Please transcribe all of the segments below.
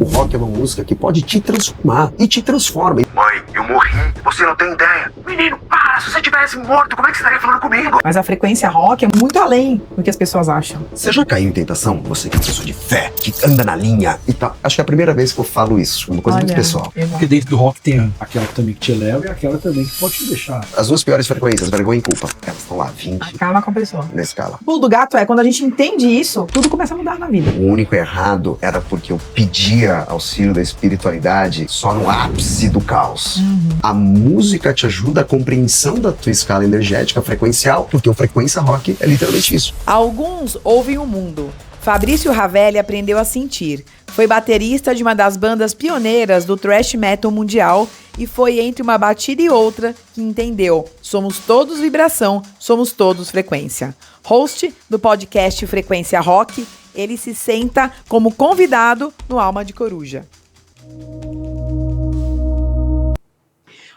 O rock é uma música que pode te transformar e te transforma. Mãe, eu morri. Você não tem ideia. Menino, para. Se você tivesse morto, como é que você estaria falando comigo? Mas a frequência rock é muito além do que as pessoas acham. Você já caiu em tentação? Você que é pessoa de fé, que anda na linha e tal. Acho que é a primeira vez que eu falo isso. Uma coisa muito pessoal. Porque dentro do rock tem aquela também que te eleva e aquela também que pode te deixar. As duas piores frequências, vergonha e culpa. Elas estão lá, 20 Acaba com a pessoa. na escala. O pulo do gato é quando a gente entende isso, tudo começa a mudar na vida. O único errado era porque eu pedia auxílio da espiritualidade só no ápice do caos. A música te ajuda a compreensão da tua escala energética, frequencial, porque o frequência rock é literalmente isso. Alguns ouvem o mundo. Fabrício Ravelli aprendeu a sentir. Foi baterista de uma das bandas pioneiras do thrash metal mundial e foi entre uma batida e outra que entendeu: somos todos vibração, somos todos frequência. Host do podcast Frequência Rock, ele se senta como convidado no Alma de Coruja.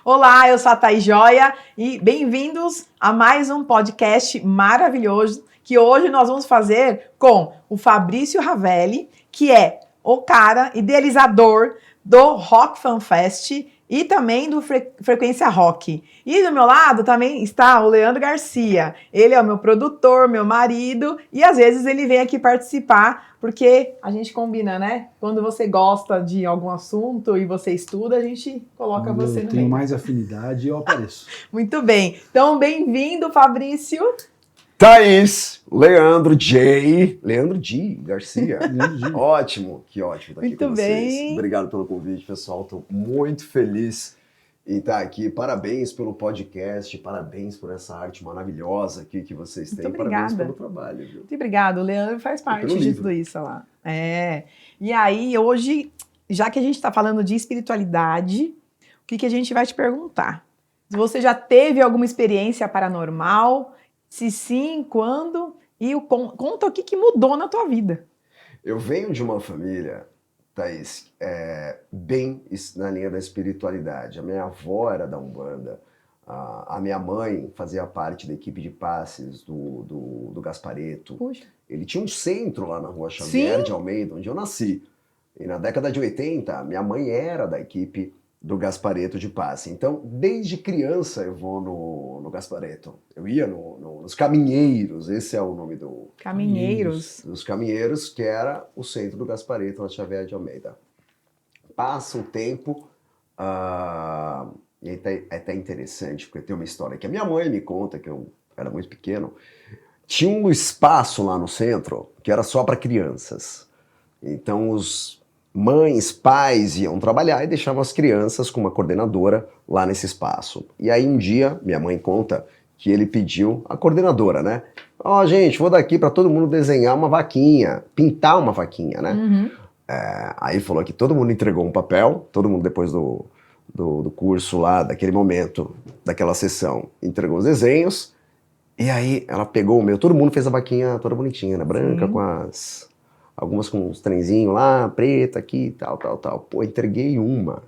Olá, eu sou a Thaís Joia e bem-vindos a mais um podcast maravilhoso que hoje nós vamos fazer com o Fabrício Ravelli, que é o cara idealizador do Rock Fan Fest e também do Frequência Rock. E do meu lado também está o Leandro Garcia. Ele é o meu produtor, meu marido, e às vezes ele vem aqui participar, porque a gente combina, né? Quando você gosta de algum assunto e você estuda, a gente coloca você no meio. Eu tenho mais afinidade e eu apareço. Muito bem. Então, bem-vindo, Fabrício. Thaís, Leandro J. Garcia. Leandro G. Ótimo, que ótimo estar aqui Muito com vocês. bem. Obrigado pelo convite, pessoal. Estou muito feliz em estar aqui. Parabéns pelo podcast, parabéns por essa arte maravilhosa aqui que vocês têm. Muito Parabéns obrigada. pelo trabalho, viu? Muito obrigado. O Leandro faz parte pelo de livro. tudo isso lá. É. E aí, hoje, já que a gente está falando de espiritualidade, o que a gente vai te perguntar? Se você já teve alguma experiência paranormal, se sim, quando? E conta o que mudou na tua vida. Eu venho de uma família, Thaís, bem na linha da espiritualidade. A minha avó era da Umbanda, a minha mãe fazia parte da equipe de passes do Gaspareto. Puxa. Ele tinha um centro lá na Rua Xavier Sim. de Almeida, onde eu nasci. E na década de 80, minha mãe era da equipe do Gaspareto de passe. Então, desde criança eu vou no Gaspareto. Eu ia nos Caminheiros, esse é o nome Caminheiros. dos Caminheiros, que era o centro do Gaspareto na Xavier de Almeida. Passa o tempo, e é até interessante, porque tem uma história que a minha mãe me conta, que eu era muito pequeno. Tinha um espaço lá no centro que era só para crianças. Então os mães, pais iam trabalhar e deixavam as crianças com uma coordenadora lá nesse espaço. E aí um dia, minha mãe conta que ele pediu a coordenadora, né? Ó, gente, vou daqui para todo mundo desenhar uma vaquinha, pintar uma vaquinha, né? Uhum. Aí falou que todo mundo entregou um papel, todo mundo depois do curso lá, daquele momento, daquela sessão, entregou os desenhos. E aí ela pegou o meu, todo mundo fez a vaquinha toda bonitinha, né? Branca, Sim. com algumas com uns trenzinhos lá, preta aqui, tal. Pô, entreguei uma.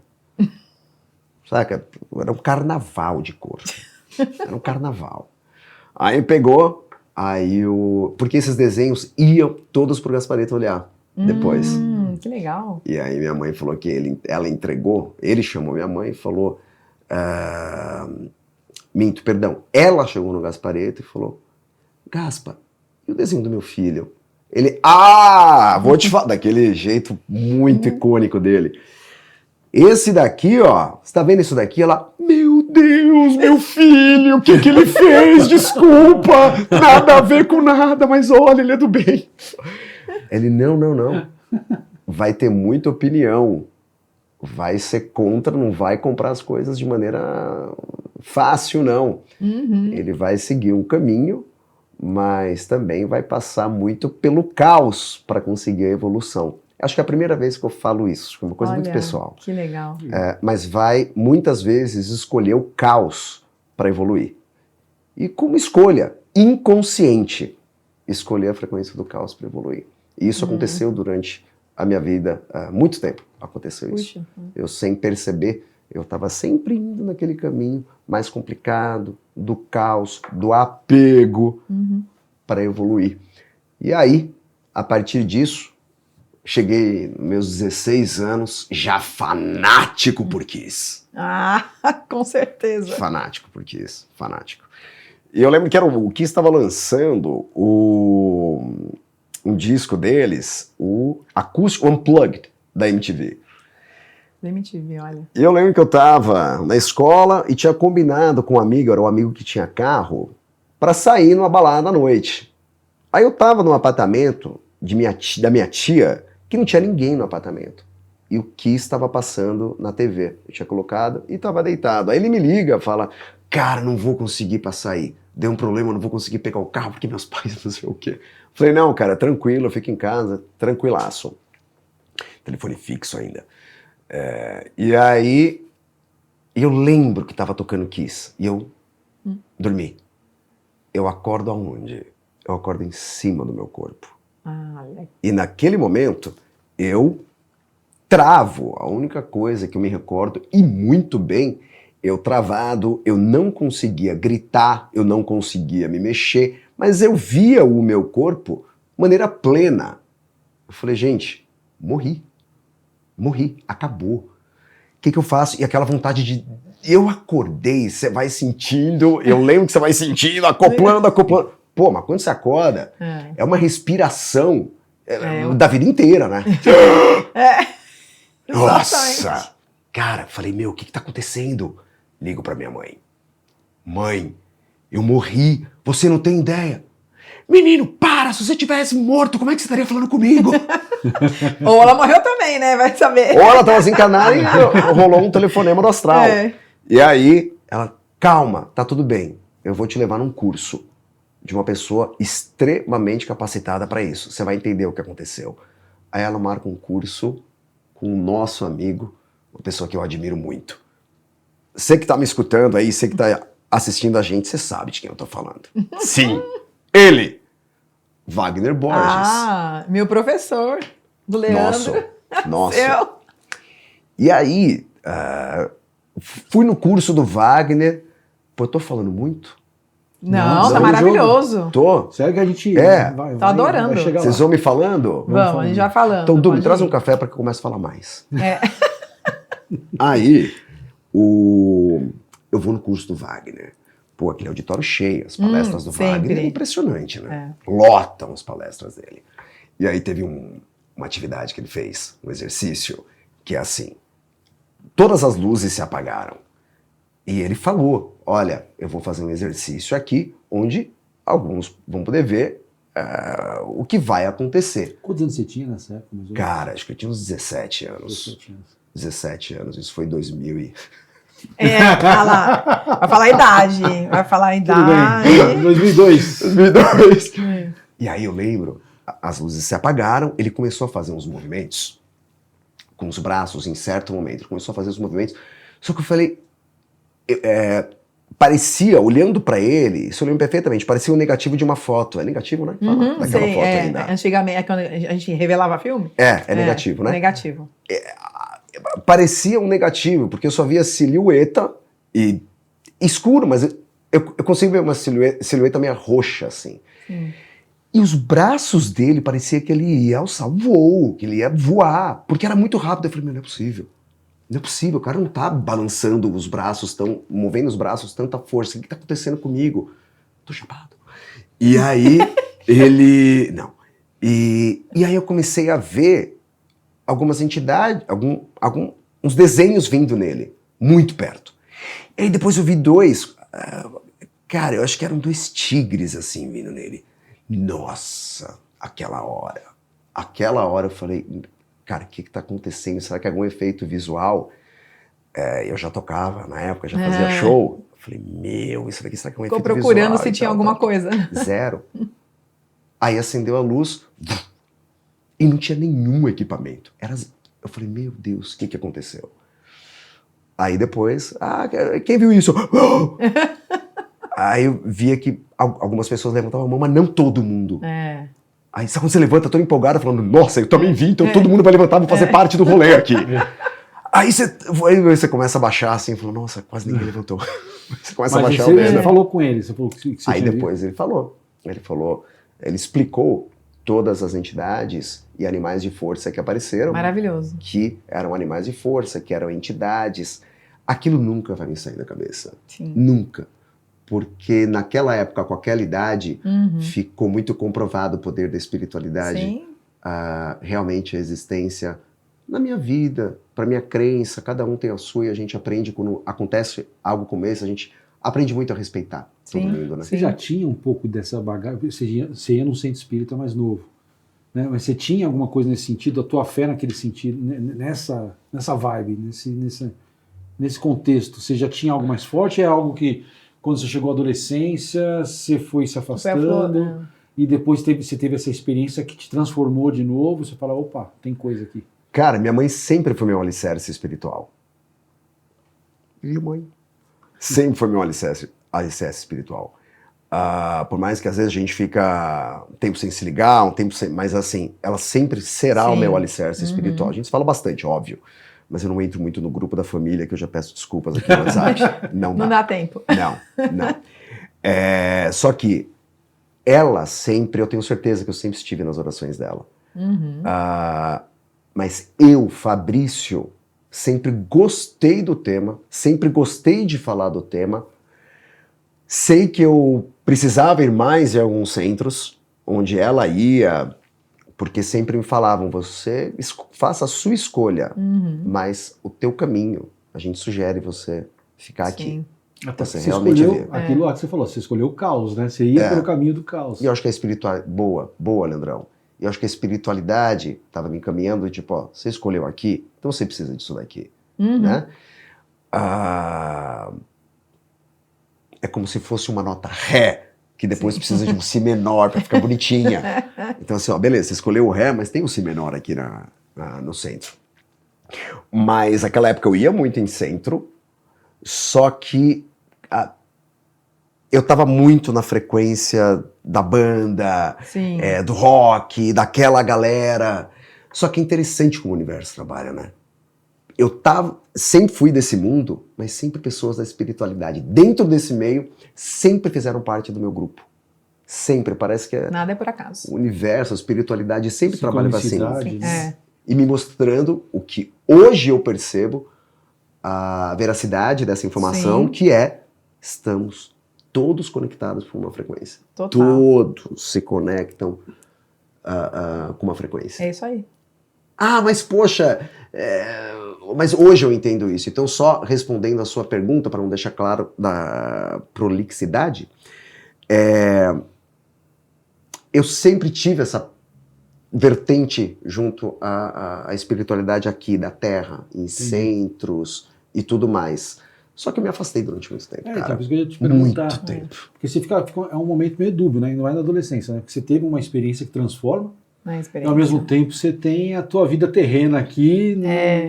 Saca? Era um carnaval de cor. Era um carnaval. Aí pegou, porque esses desenhos iam todos pro Gaspareto olhar depois. Que legal. E aí minha mãe falou que ela entregou, ele chamou minha mãe e falou... Ela chegou no Gaspareto e falou: Gaspa, e o desenho do meu filho? Ele, vou te falar, daquele jeito muito icônico dele. Esse daqui, ó, você tá vendo isso daqui? Ela, meu Deus, meu filho, o que ele fez? Desculpa, nada a ver com nada, mas olha, ele é do bem. Ele, não. Vai ter muita opinião. Vai ser contra, não vai comprar as coisas de maneira fácil, não. Uhum. Ele vai seguir um caminho, mas também vai passar muito pelo caos para conseguir a evolução. Acho que é a primeira vez que eu falo isso, é uma coisa muito pessoal. Que legal. Mas vai, muitas vezes, escolher o caos para evoluir. E como escolha inconsciente, escolher a frequência do caos para evoluir. E isso aconteceu durante a minha vida há muito tempo. Aconteceu isso. Puxa. Eu, sem perceber, eu estava sempre indo naquele caminho mais complicado, do caos, do apego, para evoluir. E aí, a partir disso, cheguei nos meus 16 anos, já fanático por Kiss. Ah, com certeza. Fanático por Kiss, fanático. E eu lembro que o Kiss estava lançando um disco deles, o Acústico Unplugged, da MTV. MTV, olha. E eu lembro que eu tava na escola e tinha combinado com um amigo, era um amigo que tinha carro, para sair numa balada à noite. Aí eu tava num apartamento da minha tia, que não tinha ninguém no apartamento. E o Kiss estava passando na TV. Eu tinha colocado e tava deitado. Aí ele me liga, fala, cara, não vou conseguir pra sair. Deu um problema, não vou conseguir pegar o carro porque meus pais não sei o quê. Falei, não, cara, tranquilo, eu fico em casa, tranquilaço. Telefone fixo ainda. E aí, eu lembro que tava tocando Kiss. E eu dormi. Eu acordo aonde? Eu acordo em cima do meu corpo. E naquele momento, eu travo. A única coisa que eu me recordo, e muito bem, eu travado, eu não conseguia gritar, eu não conseguia me mexer, mas eu via o meu corpo de maneira plena. Eu falei, gente, morri, acabou. O que eu faço? E aquela vontade de... Eu acordei, você vai sentindo, eu lembro que você vai sentindo, acoplando. Pô, mas quando você acorda, é uma respiração da vida inteira, né? Nossa! Cara, falei, meu, o que tá acontecendo? Ligo pra minha mãe. Mãe, eu morri, você não tem ideia. Menino, para, se você tivesse morto, como é que você estaria falando comigo? Ou ela morreu também, né? Vai saber. Ou ela tava desencanada e rolou um telefonema do astral. E aí, ela, calma, tá tudo bem. Eu vou te levar num curso de uma pessoa extremamente capacitada pra isso. Você vai entender o que aconteceu. Aí ela marca um curso com o nosso amigo, uma pessoa que eu admiro muito. Você que tá me escutando aí, você que tá assistindo a gente, você sabe de quem eu tô falando. Sim, ele, Wagner Borges. Ah, meu professor, do Leandro. Nossa. E aí, fui no curso do Wagner. Pô, eu tô falando muito? Não, tá maravilhoso. Tô. Sério que a gente Tô adorando. Vocês vão me falando? Vamos, a gente vai falando. Então, Dubi, traz um café para que eu comece a falar mais. Aí, eu vou no curso do Wagner. Pô, aquele auditório cheio, as palestras do Wagner é impressionante, né? Lotam as palestras dele. E aí teve uma atividade que ele fez, um exercício, que é assim, todas as luzes se apagaram. E ele falou, olha, eu vou fazer um exercício aqui, onde alguns vão poder ver o que vai acontecer. Quantos anos você tinha nessa época? Cara, acho que eu tinha uns 17 anos. 17 anos, isso foi 2000 e... vai falar a idade. Vai falar a idade. 2002. E aí eu lembro, as luzes se apagaram, ele começou a fazer uns movimentos com os braços em certo momento. Ele começou a fazer os movimentos, só que eu falei... parecia, olhando pra ele, isso eu lembro perfeitamente, parecia o negativo de uma foto. É negativo, né? Daquela foto ainda. Antigamente, quando a gente revelava filme? É negativo, né? Negativo. Parecia um negativo, porque eu só via silhueta e escuro, mas eu consigo ver uma silhueta meio roxa, assim. E os braços dele parecia que ele ia alçar o voo, que ele ia voar, porque era muito rápido. Eu falei, meu, não é possível. Não é possível, o cara não tá balançando os braços, movendo os braços tanta força. O que tá acontecendo comigo? Tô chapado. E aí, ele... Não. E aí eu comecei a ver algumas entidades, uns desenhos vindo nele, muito perto. E aí depois eu vi dois, cara, eu acho que eram dois tigres, assim, vindo nele. Nossa, aquela hora eu falei... Cara, o que tá acontecendo? Será que é algum efeito visual? Eu já tocava na época, já fazia show. Eu falei, meu, isso daqui será que é um efeito visual? Ficou procurando se tinha alguma coisa. Zero. Aí acendeu a luz e não tinha nenhum equipamento. Eu falei, meu Deus, o que aconteceu? Aí depois, quem viu isso? Aí eu via que algumas pessoas levantavam a mão, mas não todo mundo. Aí sabe quando você levanta todo empolgado, falando, nossa, eu também vi, então todo mundo vai levantar, vou fazer parte do rolê aqui. Aí você começa a baixar assim, falou, nossa, quase ninguém levantou. Você começa a baixar o dedo. Você falou com ele, você falou que aí depois ele falou, ele explicou todas as entidades e animais de força que apareceram, Maravilhoso. que eram animais de força, que eram entidades. Aquilo nunca vai me sair da cabeça. Sim. Nunca. Porque naquela época, com aquela idade, Uhum. ficou muito comprovado o poder da espiritualidade, Sim. realmente a existência na minha vida, para minha crença, cada um tem a sua e a gente aprende quando acontece algo como esse, a gente aprende muito a respeitar todo Sim. mundo, né? Você já tinha um pouco dessa bagagem, você ia num centro espírita mais novo, né? Mas você tinha alguma coisa nesse sentido, a tua fé naquele sentido, nessa vibe, nesse contexto, você já tinha algo mais forte? É algo que, quando você chegou à adolescência, você foi se afastando e depois você teve essa experiência que te transformou de novo, você fala, opa, tem coisa aqui. Cara, minha mãe sempre foi meu alicerce espiritual. Viu, mãe? Sempre foi meu alicerce espiritual. Por mais que às vezes a gente fica um tempo sem se ligar, um tempo sem... Mas assim, ela sempre será o meu alicerce espiritual. A gente fala bastante, óbvio. Mas eu não entro muito no grupo da família, que eu já peço desculpas aqui no WhatsApp. Não dá tempo. Não. Só que ela sempre, eu tenho certeza que eu sempre estive nas orações dela. Mas eu, Fabrício, sempre gostei do tema, sempre gostei de falar do tema. Sei que eu precisava ir mais em alguns centros, onde ela ia, porque sempre me falavam, você faça a sua escolha, mas o teu caminho, a gente sugere você ficar aqui. Até Você você realmente escolheu vê. aquilo lá que você falou, você escolheu o caos, né? Você ia pelo caminho do caos. E eu acho que a espiritualidade... Boa, Leandrão. E eu acho que a espiritualidade estava me encaminhando, tipo, ó, você escolheu aqui, então você precisa disso daqui, né? É como se fosse uma nota Ré, que depois precisa de um Si menor para ficar bonitinha. Então assim, ó, beleza, você escolheu o Ré, mas tem um Si menor aqui no centro. Mas naquela época eu ia muito em centro, só que eu tava muito na frequência da banda, do rock, daquela galera. Só que é interessante como o universo trabalha, né? Sempre fui desse mundo, mas sempre pessoas da espiritualidade. Dentro desse meio, sempre fizeram parte do meu grupo. Sempre, parece que Nada é por acaso. o universo, a espiritualidade sempre trabalhava assim. Né? E me mostrando o que hoje eu percebo, a veracidade dessa informação, que estamos todos conectados por uma frequência. Total. Todos se conectam com uma frequência. É isso aí. Mas poxa, mas hoje eu entendo isso. Então, só respondendo a sua pergunta, para não deixar claro da prolixidade, eu sempre tive essa vertente junto à espiritualidade aqui da Terra, em centros e tudo mais. Só que eu me afastei durante muito tempo, cara. Então, por isso que eu ia te perguntar. Muito tempo. Porque você é um momento meio dúbio, né? Não é na adolescência, né? Porque você teve uma experiência que transforma, e ao mesmo tempo você tem a tua vida terrena aqui,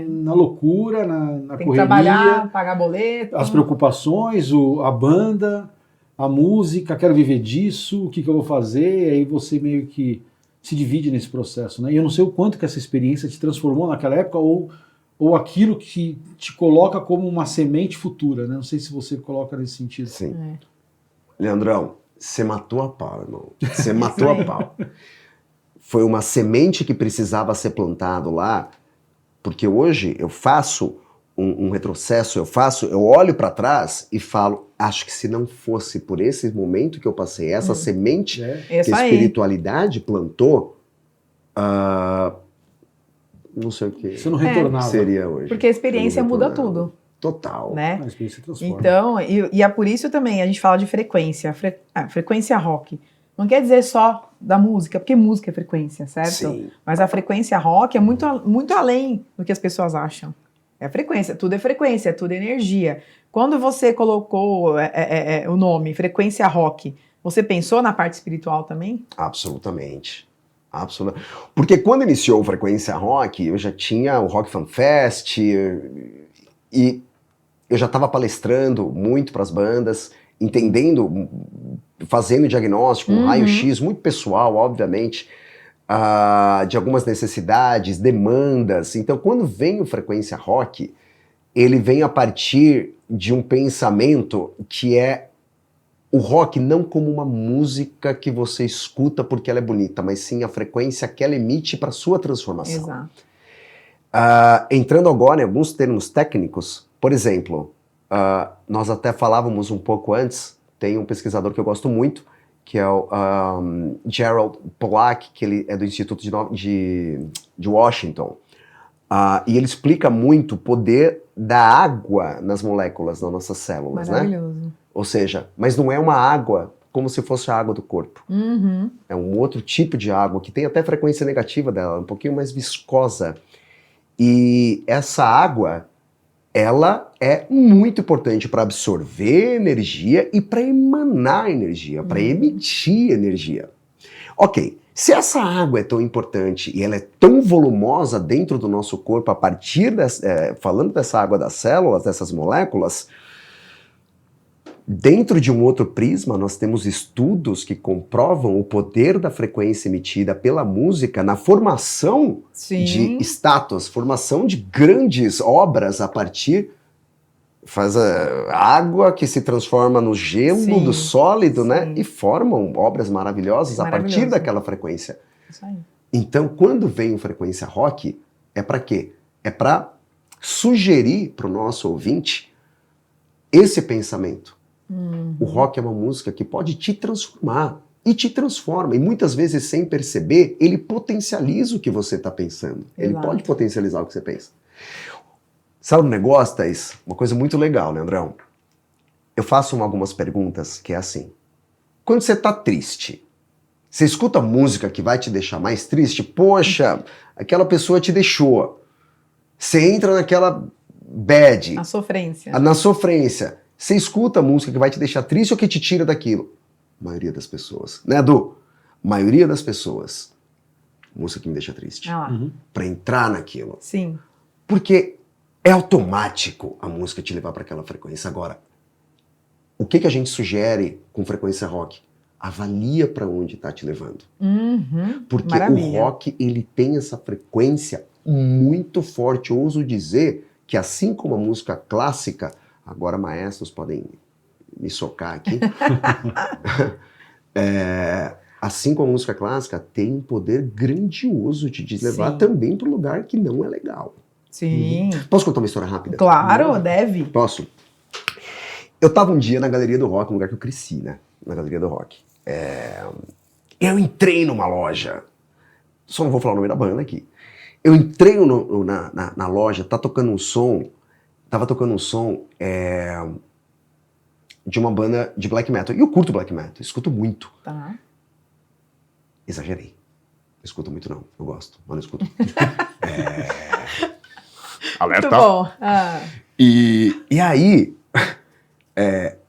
na loucura, na tem correria. Que trabalhar, pagar boleto. As preocupações, a banda, a música, quero viver disso, o que eu vou fazer? E aí você meio que se divide nesse processo, né? E eu não sei o quanto que essa experiência te transformou naquela época ou aquilo que te coloca como uma semente futura, né? Não sei se você coloca nesse sentido. Sim. Leandrão, você matou a pau, irmão. Você matou a pau. Foi uma semente que precisava ser plantado lá, porque hoje eu faço um retrocesso, eu olho para trás e falo, acho que se não fosse por esse momento que eu passei, essa semente que a espiritualidade plantou, não sei o que você não retornava. Seria hoje. Porque a experiência muda tudo. Total. Né? A experiência transforma. Então, e é por isso também a gente fala de frequência. Frequência rock. Não quer dizer só da música, porque música é frequência, certo? Sim. Mas a frequência rock é muito, muito além do que as pessoas acham. É frequência, tudo é energia. Quando você colocou o nome frequência rock, você pensou na parte espiritual também? Absolutamente. Porque quando iniciou o Frequência Rock, eu já tinha o Rock Fan Fest e eu já estava palestrando muito para as bandas, entendendo, fazendo diagnóstico, um raio-x muito pessoal, obviamente, de algumas necessidades, demandas. Então, quando vem o Frequência Rock, ele vem a partir de um pensamento que é o rock não como uma música que você escuta porque ela é bonita, mas sim a frequência que ela emite para sua transformação. Exato. Entrando agora em alguns termos técnicos, por exemplo, nós até falávamos um pouco antes, tem um pesquisador que eu gosto muito, que é o Gerald Pollack, que ele é do Instituto de Washington, e ele explica muito o poder da água nas moléculas das nossas células, né? Maravilhoso. Ou seja, mas não é uma água como se fosse a água do corpo. Uhum. É um outro tipo de água que tem até frequência negativa dela, um pouquinho mais viscosa. E essa água, ela é muito importante para absorver energia e para emanar energia, para emitir energia. Ok, se essa água é tão importante e ela é tão volumosa dentro do nosso corpo a partir, falando dessa água das células, dessas moléculas, dentro de um outro prisma, nós temos estudos que comprovam o poder da frequência emitida pela música na formação Sim. de estátuas, formação de grandes obras a partir... Faz a água que se transforma no gelo Sim, do sólido, sim. né? E formam obras maravilhosas a partir Maravilhoso. daquela frequência. Isso aí. Então, quando vem o frequência rock, é para quê? É para sugerir para o nosso ouvinte esse pensamento. O rock é uma música que pode te transformar. E te transforma. E muitas vezes, sem perceber, ele potencializa o que você está pensando. Ele Exato. pode potencializar o que você pensa. Sabe um negócio, Thaís? Uma coisa muito legal, né, Andrão? Eu faço algumas perguntas que é assim. Quando você tá triste, você escuta música que vai te deixar mais triste? Poxa, aquela pessoa te deixou. Você entra naquela bad, A sofrência. na sofrência. Você escuta música que vai te deixar triste ou que te tira daquilo? A maioria das pessoas. Né, Edu? A maioria das pessoas. Música que me deixa triste. Ah lá. Pra entrar naquilo. Sim. Porque é automático a música te levar para aquela frequência. Agora, o que a gente sugere com frequência rock? Avalia para onde está te levando. Uhum. Porque Maravilha. o rock, ele tem essa frequência muito forte. Eu ouso dizer que assim como a música clássica, agora maestros podem me socar aqui, assim como a música clássica, tem um poder grandioso de te levar Sim. também para um lugar que não é legal. Sim. Posso contar uma história rápida? Claro, deve. Posso? Eu tava um dia na Galeria do Rock, um lugar que eu cresci, né? Na Galeria do Rock. Eu entrei numa loja, só não vou falar o nome da banda aqui. Eu entrei na loja, tava tocando um som de uma banda de black metal. E eu curto black metal, escuto muito. Tá. Exagerei. Não escuto muito não, eu gosto, mas não escuto. Muito bom. E aí,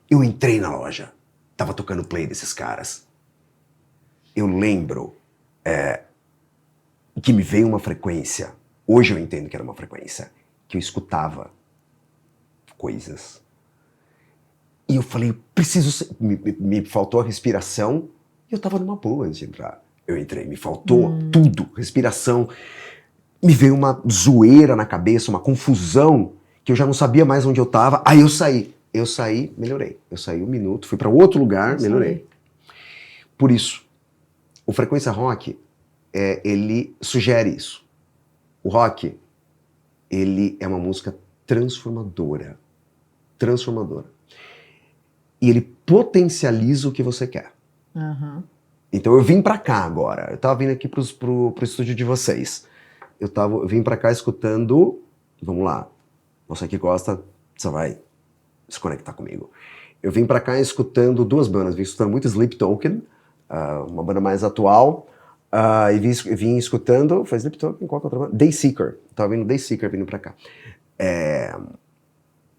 eu entrei na loja, tava tocando play desses caras. Eu lembro que me veio uma frequência, hoje eu entendo que era uma frequência, que eu escutava coisas. E eu falei, me faltou a respiração, e eu tava numa boa antes de entrar. Eu entrei, me faltou tudo, respiração. Me veio uma zoeira na cabeça, uma confusão, que eu já não sabia mais onde eu tava. Aí eu saí, melhorei. Eu saí um minuto, fui para outro lugar, melhorei. Por isso, o Frequência Rock, ele sugere isso. O rock, ele é uma música transformadora. Transformadora. E ele potencializa o que você quer. Uhum. Então eu vim pra cá agora. Eu tava vindo aqui pro estúdio de vocês. Eu vim pra cá escutando... Vamos lá. Você que gosta, você vai se conectar comigo. Eu vim pra cá escutando duas bandas. Vim escutando muito Sleep Token, uma banda mais atual. E vim escutando... Foi Sleep Token? Qual que é outra banda? Dayseeker. Tava vendo Dayseeker vindo pra cá.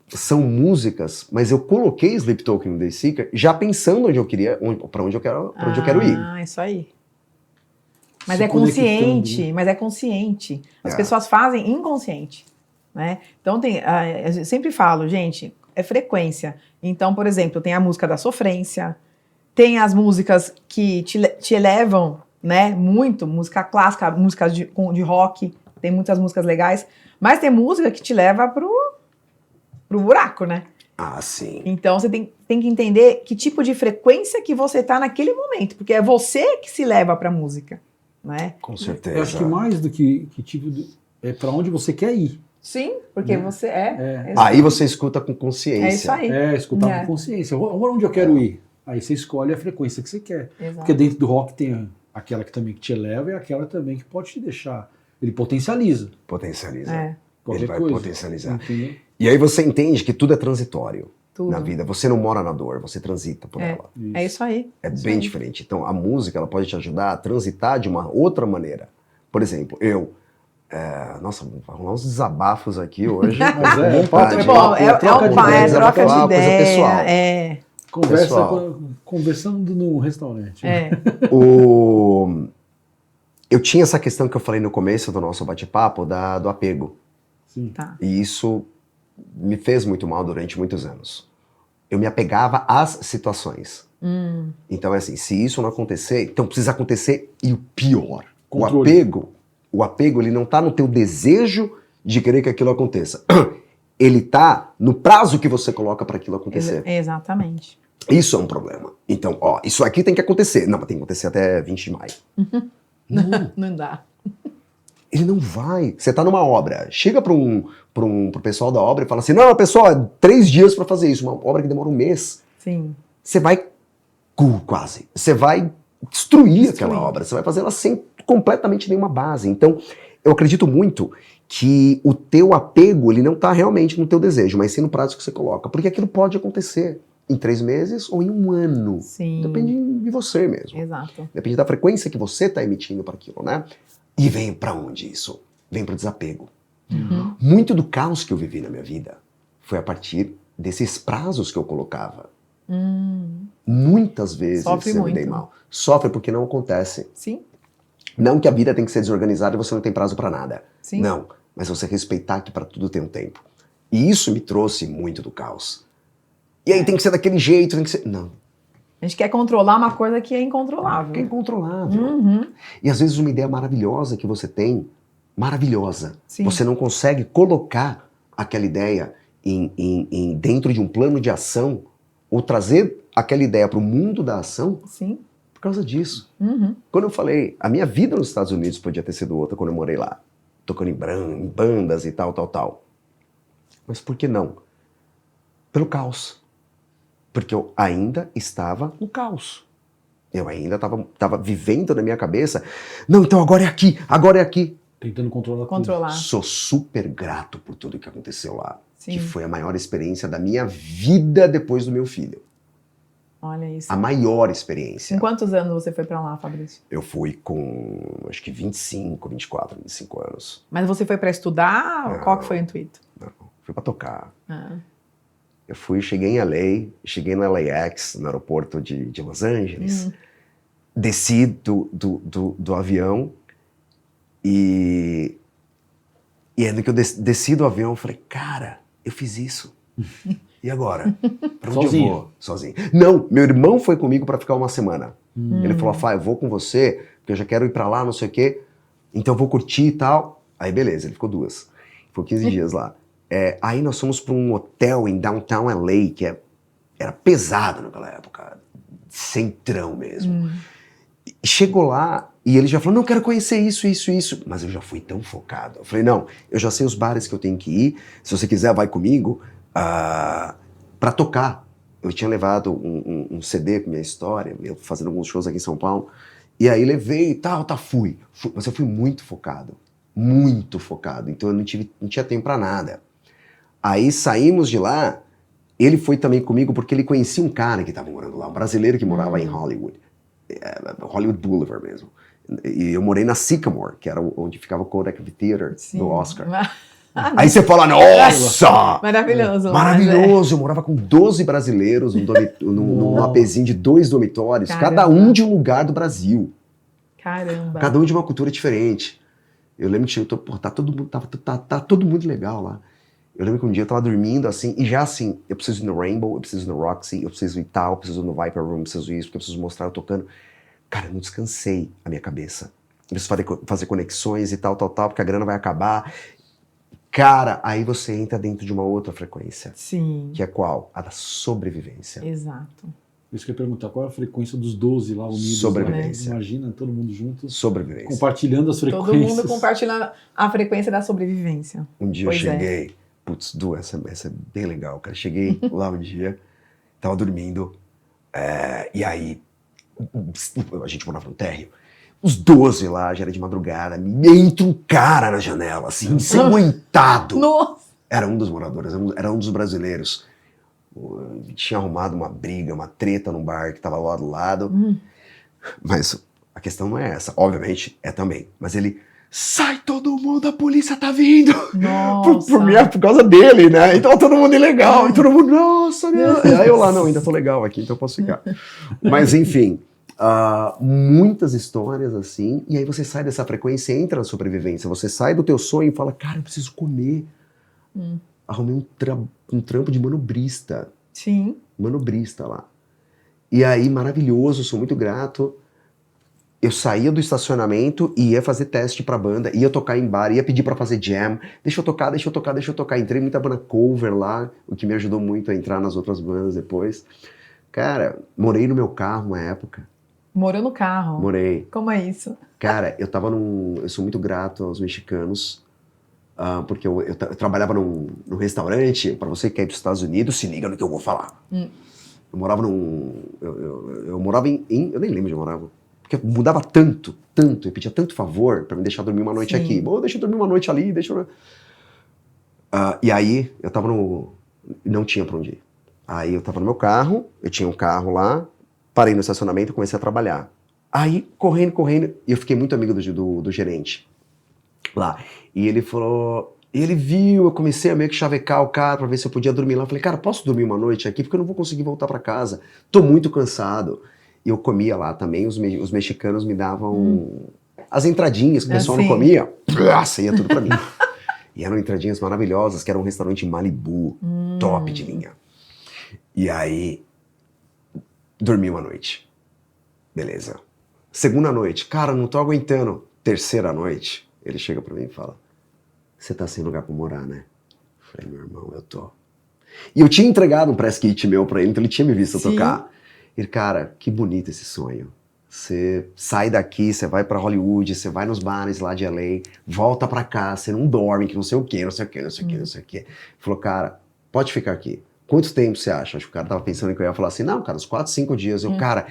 São músicas, mas eu coloquei Sleep Token no Dayseeker já pensando onde eu queria, pra onde eu quero ir. Ah, isso aí. Mas Se é consciente, conectando, né? mas é consciente. As É. pessoas fazem inconsciente, né? Então eu sempre falo, gente, é frequência. Então, por exemplo, tem a música da sofrência, tem as músicas que te elevam, né? Muito, música clássica, músicas de rock, tem muitas músicas legais, mas tem música que te leva pro buraco, né? Ah, sim. Então você tem que entender que tipo de frequência que você tá naquele momento, porque é você que se leva pra música, né? Com certeza. Eu acho que mais do que tipo é para onde você quer ir. Sim, porque você É. Aí você escuta com consciência. É isso aí. Escutar É. com consciência. Onde eu quero ir? Aí você escolhe a frequência que você quer. Exato. Porque dentro do rock tem aquela que também que te eleva e aquela também que pode te deixar. Ele potencializa Potencializa. É, qualquer Ele vai coisa. potencializar. Entendeu? E aí você entende que tudo é transitório tudo. na vida. Você não mora na dor, você transita por É. ela. É isso aí. É Isso bem aí. diferente. Então, a música ela pode te ajudar a transitar de uma outra maneira. Por exemplo, nossa, vamos rolar uns desabafos aqui hoje. Mas é, vontade. é Bom, papo, é troca um de pai, ideia, troca de coisa ideia. pessoal. É, Pessoal. Conversando num restaurante. é. Eu tinha essa questão que eu falei no começo do nosso bate-papo do apego. Sim. Tá. E isso me fez muito mal durante muitos anos. Eu me apegava às situações. Então é assim, se isso não acontecer, então precisa acontecer. E o pior, Controle. o apego ele não tá no teu desejo de querer que aquilo aconteça. Ele tá no prazo que você coloca para aquilo acontecer. Exatamente. Isso é um problema. Então, ó, isso aqui tem que acontecer. Não, mas tem que acontecer até 20 de maio. Não, Não dá. ele não vai. Você tá numa obra, chega pro pessoal da obra e fala assim, não, pessoal, é 3 dias para fazer isso. Uma obra que demora 1 mês. Sim. Você vai quase. Você vai destruir aquela obra. Você vai fazer ela sem completamente nenhuma base. Então, eu acredito muito que o teu apego, ele não tá realmente no teu desejo, mas sim no prazo que você coloca. Porque aquilo pode acontecer em 3 meses ou em 1 ano. Sim. Depende de você mesmo. Exato. Depende da frequência que você tá emitindo para aquilo, né? E vem pra onde isso? Vem pro desapego. Muito do caos que eu vivi na minha vida foi a partir desses prazos que eu colocava. Muitas vezes Sofre eu me muito. dei mal. Sofre porque não acontece. Sim. Não que a vida tem que ser desorganizada e você não tem prazo pra nada. Sim. Não, mas você respeitar que pra tudo tem um tempo. E isso me trouxe muito do caos. E aí tem que ser daquele jeito, tem que ser... Não, A gente quer controlar uma coisa que é incontrolável. que é incontrolável. Uhum. E às vezes uma ideia maravilhosa que você tem, maravilhosa, Sim. você não consegue colocar aquela ideia dentro de um plano de ação ou trazer aquela ideia para o mundo da ação Sim. por causa disso. Uhum. Quando eu falei, a minha vida nos Estados Unidos podia ter sido outra quando eu morei lá, tocando em bandas e tal. Mas por que não? Pelo caos. Porque eu ainda estava no caos. Eu ainda estava vivendo na minha cabeça. Não, então agora é aqui. Tentando controlar Controlar. Sou super grato por tudo que aconteceu lá. Sim. Que foi a maior experiência da minha vida depois do meu filho. Olha isso. A maior experiência. Com quantos anos você foi pra lá, Fabrício? Eu fui com, acho que 25 anos. Mas você foi pra estudar? Não. Qual que foi o intuito? Não, fui pra tocar. Ah. Eu cheguei em LA, cheguei no LAX, no aeroporto de Los Angeles. Desci do avião e aí no que eu desci do avião, eu falei, cara, eu fiz isso. E agora? Pra onde Sozinho? eu vou? Sozinho. Não, meu irmão foi comigo pra ficar 1 semana. Ele falou, Fá, eu vou com você, porque eu já quero ir pra lá, não sei o quê. Então eu vou curtir e tal. Aí beleza, ele ficou 2. Ficou 15 dias lá. Aí nós fomos pra um hotel em Downtown LA, que era pesado naquela época. Centrão mesmo. E chegou lá e ele já falou, não, quero conhecer isso. Mas eu já fui tão focado. Eu falei, não, eu já sei os bares que eu tenho que ir. Se você quiser, vai comigo pra tocar. Eu tinha levado um CD com minha história, eu fazendo alguns shows aqui em São Paulo. E aí levei e tal, fui. Mas eu fui muito focado. Muito focado. Então eu não tinha tempo pra nada. Aí saímos de lá, ele foi também comigo porque ele conhecia um cara que estava morando lá, um brasileiro que morava em Hollywood. Hollywood Boulevard mesmo. E eu morei na Sycamore, que era onde ficava o Kodak Theater Sim. do Oscar. Aí você fala, nossa! Maravilhoso. Maravilhoso! Eu morava com 12 brasileiros num APzinho de 2 dormitórios, Caramba. cada um de um lugar do Brasil. Caramba. Cada um de uma cultura diferente. Eu lembro que tá todo mundo legal lá. Eu lembro que um dia eu tava dormindo assim, e já assim, eu preciso ir no Rainbow, eu preciso ir no Roxy, eu preciso ir tal, eu preciso ir no Viper Room, eu preciso ir isso, porque eu preciso mostrar eu tocando. Cara, eu não descansei a minha cabeça. Eu preciso fazer conexões e tal, porque a grana vai acabar. Cara, aí você entra dentro de uma outra frequência. Sim. Que é qual? A da sobrevivência. Exato. Isso que eu ia perguntar, qual é a frequência dos 12 lá unidos? Sobrevivência. Lá? Imagina, todo mundo junto, Sobrevivência. compartilhando as frequências. Todo mundo compartilhando a frequência da sobrevivência. Um dia Pois eu é. cheguei, putz, Du, essa é bem legal, cara. Cheguei lá um dia, tava dormindo, e aí a gente morava no térreo. Os 12 lá, já era de madrugada, entra um cara na janela, assim, ensanguentado. Nossa! Era um dos moradores, era um dos brasileiros. Tinha arrumado uma briga, uma treta num bar que tava lá do lado. Mas a questão não é essa. Obviamente, é também. Mas ele... Sai todo mundo, a polícia tá vindo! Nossa! Por causa dele, né? Então todo mundo ilegal. E todo mundo, nossa, meu. Aí eu lá, não, ainda tô legal aqui, então eu posso ficar. Mas enfim, muitas histórias assim. E aí você sai dessa frequência e entra na sobrevivência. Você sai do teu sonho e fala, cara, eu preciso comer. Arrumei um trampo de manobrista. Sim. Manobrista lá. E aí, maravilhoso, sou muito grato. Eu saía do estacionamento e ia fazer teste pra banda, ia tocar em bar, ia pedir pra fazer jam. Deixa eu tocar. Entrei muita banda cover lá, o que me ajudou muito a entrar nas outras bandas depois. Cara, morei no meu carro uma época. Morou no carro? Morei. Como é isso? Cara, eu sou muito grato aos mexicanos. Porque eu trabalhava num restaurante. Pra você que é dos Estados Unidos, se liga no que eu vou falar. Eu morava eu morava em... Eu nem lembro onde eu morava. Porque eu mudava tanto, eu pedia tanto favor pra me deixar dormir uma noite aqui. Bom, deixa eu dormir uma noite ali, deixa eu... e aí, eu tava não tinha pra onde ir. Aí eu tava no meu carro, eu tinha um carro lá, parei no estacionamento e comecei a trabalhar. Aí, correndo, e eu fiquei muito amigo do gerente lá. E ele falou... Ele viu, eu comecei a meio que chavecar o cara pra ver se eu podia dormir lá. Eu falei, cara, posso dormir uma noite aqui? Porque eu não vou conseguir voltar pra casa. Tô muito cansado. E eu comia lá também, os mexicanos me davam as entradinhas que o pessoal não comia. Ia tudo pra mim. E eram entradinhas maravilhosas, que era um restaurante em Malibu, top de linha. E aí, dormi uma noite. Beleza. Segunda noite, cara, não tô aguentando. Terceira noite, ele chega pra mim e fala, você tá sem lugar pra morar, né? Eu falei, meu irmão, eu tô. E eu tinha entregado um press kit meu pra ele, então ele tinha me visto tocar. Ele, cara, que bonito esse sonho. Você sai daqui, você vai pra Hollywood, você vai nos bares lá de LA, volta pra cá, você não dorme, que não sei o quê. Ele falou, cara, pode ficar aqui. Quanto tempo você acha? Acho que o cara tava pensando que eu ia falar assim, não, cara, uns 4, 5 dias. Eu, cara,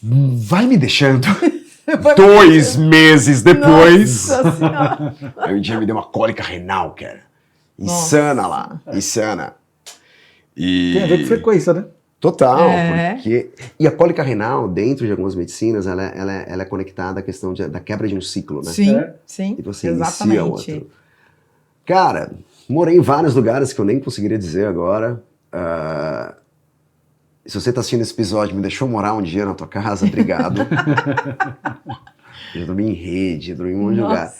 vai me deixando. 2 meses depois. Aí um dia me deu uma cólica renal, cara. Insana lá, insana. E... Tem a ver com frequência, né? Total, porque... E a cólica renal, dentro de algumas medicinas, ela é conectada à questão da quebra de um ciclo, né? Sim, E você inicia outro. Cara, morei em vários lugares que eu nem conseguiria dizer agora. Se você tá assistindo esse episódio, me deixou morar um dia na tua casa, obrigado. Eu dormi em rede, dormi em um monte de lugar.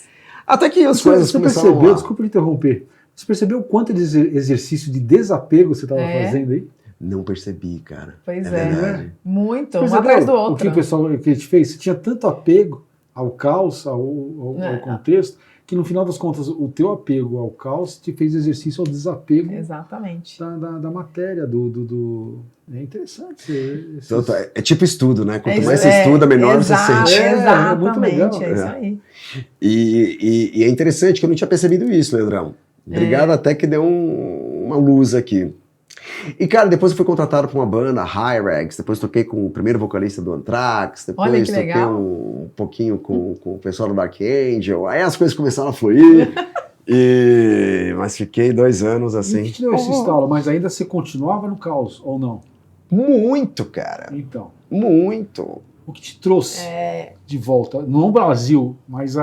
Até que as coisas começaram a rolar. Desculpa me interromper, você percebeu o quanto de exercício de desapego você estava fazendo aí? Não percebi, cara. Pois verdade. Muito, um atrás do outro. O que o pessoal que a gente fez, você tinha tanto apego ao caos, ao contexto, que no final das contas o teu apego ao caos te fez exercício ao desapego. Exatamente. Da matéria, É interessante. É tipo estudo, né? Quanto mais você estuda, menor você sente. Exatamente, muito legal. É isso aí. E é interessante que eu não tinha percebido isso, Leandrão. Obrigado, até que deu uma luz aqui. E, cara, depois eu fui contratado por uma banda, Hyrax, depois toquei com o primeiro vocalista do Anthrax, depois toquei um pouquinho com o pessoal do Dark Angel, aí as coisas começaram a fluir, mas fiquei 2 anos assim. E que te deu esse estalo, mas ainda você continuava no caos, ou não? Muito, cara. Então. Muito. O que te trouxe de volta, não o Brasil, mas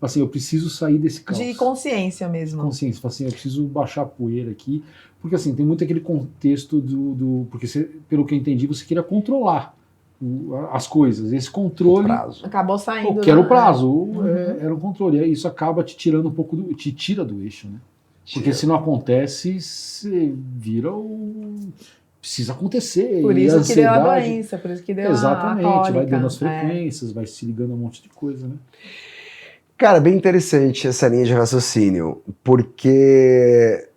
assim, eu preciso sair desse caos. De consciência mesmo. Consciência, assim, eu preciso baixar a poeira aqui, porque assim, tem muito aquele contexto porque você, pelo que eu entendi, você queria controlar as coisas, esse controle... Acabou saindo. Que era o prazo, era um controle, e isso acaba te tirando um pouco, te tira do eixo, né? Porque se não acontece, você vira precisa acontecer. Por isso que deu a doença, por isso que deu Exatamente, a cólica. vai dando as frequências, vai se ligando a um monte de coisa, né? Cara, bem interessante essa linha de raciocínio, porque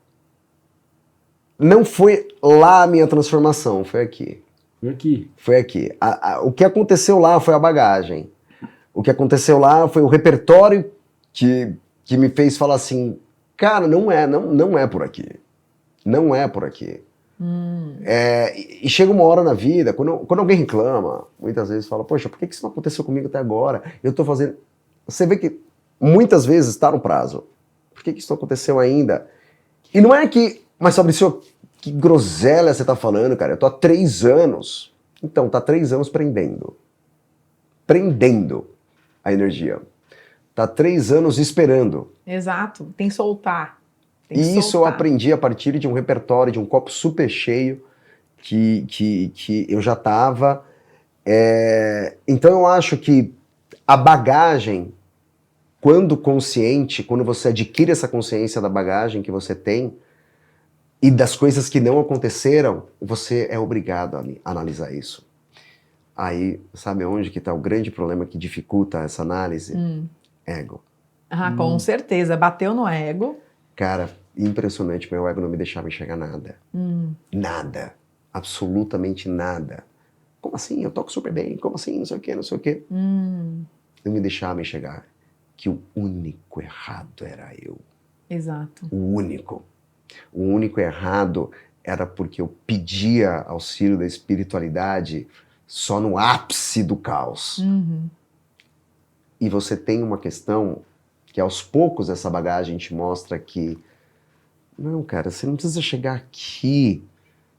não foi lá a minha transformação, foi aqui. Foi aqui. Foi aqui. O que aconteceu lá foi a bagagem. O que aconteceu lá foi o repertório que me fez falar assim, cara, não é por aqui. Não é por aqui. E chega uma hora na vida, quando alguém reclama, muitas vezes fala, poxa, por que isso não aconteceu comigo até agora? Eu tô fazendo... Você vê que muitas vezes está no prazo. Por que isso não aconteceu ainda? E não é que... Mas, Fabrício, que groselha você tá falando, cara? Eu tô há 3 anos. Então, tá 3 anos prendendo. Prendendo a energia. Tá 3 anos esperando. Exato, tem que soltar. E isso eu aprendi a partir de um repertório, de um copo super cheio que eu já tava. Então eu acho que a bagagem, quando consciente, quando você adquire essa consciência da bagagem que você tem e das coisas que não aconteceram, você é obrigado a analisar isso. Aí, sabe onde que tá o grande problema que dificulta essa análise? Ego. Com certeza, bateu no ego. Cara, impressionante, meu ego não me deixava enxergar nada. Nada. Absolutamente nada. Como assim? Eu toco super bem. Como assim? Não sei o quê, não sei o quê. Não me deixava enxergar que o único errado era eu. Exato. O único. O único errado era porque eu pedia auxílio da espiritualidade só no ápice do caos. E você tem uma questão que aos poucos essa bagagem te mostra que não, cara, você não precisa chegar aqui.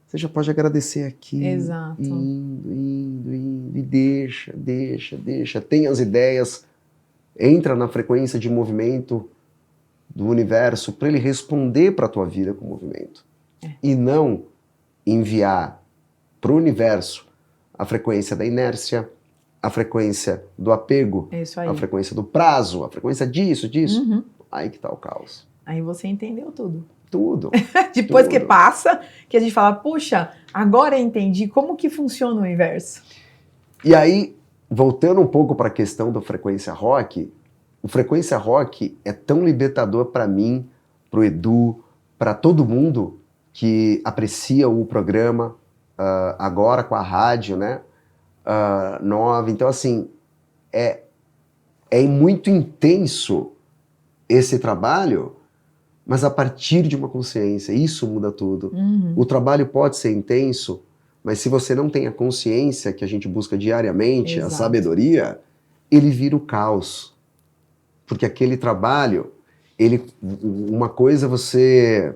Você já pode agradecer aqui. Exato. Indo, e deixa. Tem as ideias, entra na frequência de movimento do universo para ele responder para a tua vida com movimento. E não enviar para o universo a frequência da inércia, a frequência do apego, a frequência do prazo, a frequência disso. Aí que tá o caos. Aí você entendeu tudo. Tudo. Depois que passa, que a gente fala, puxa, agora eu entendi como que funciona o universo. E aí, voltando um pouco para a questão da frequência rock, o frequência rock é tão libertador para mim, pro Edu, para todo mundo que aprecia o programa, agora com a rádio, né? Nova. Então, assim, é muito intenso esse trabalho, mas a partir de uma consciência, isso muda tudo. O trabalho pode ser intenso, mas se você não tem a consciência que a gente busca diariamente, a sabedoria, ele vira o caos. Porque aquele trabalho, uma coisa é você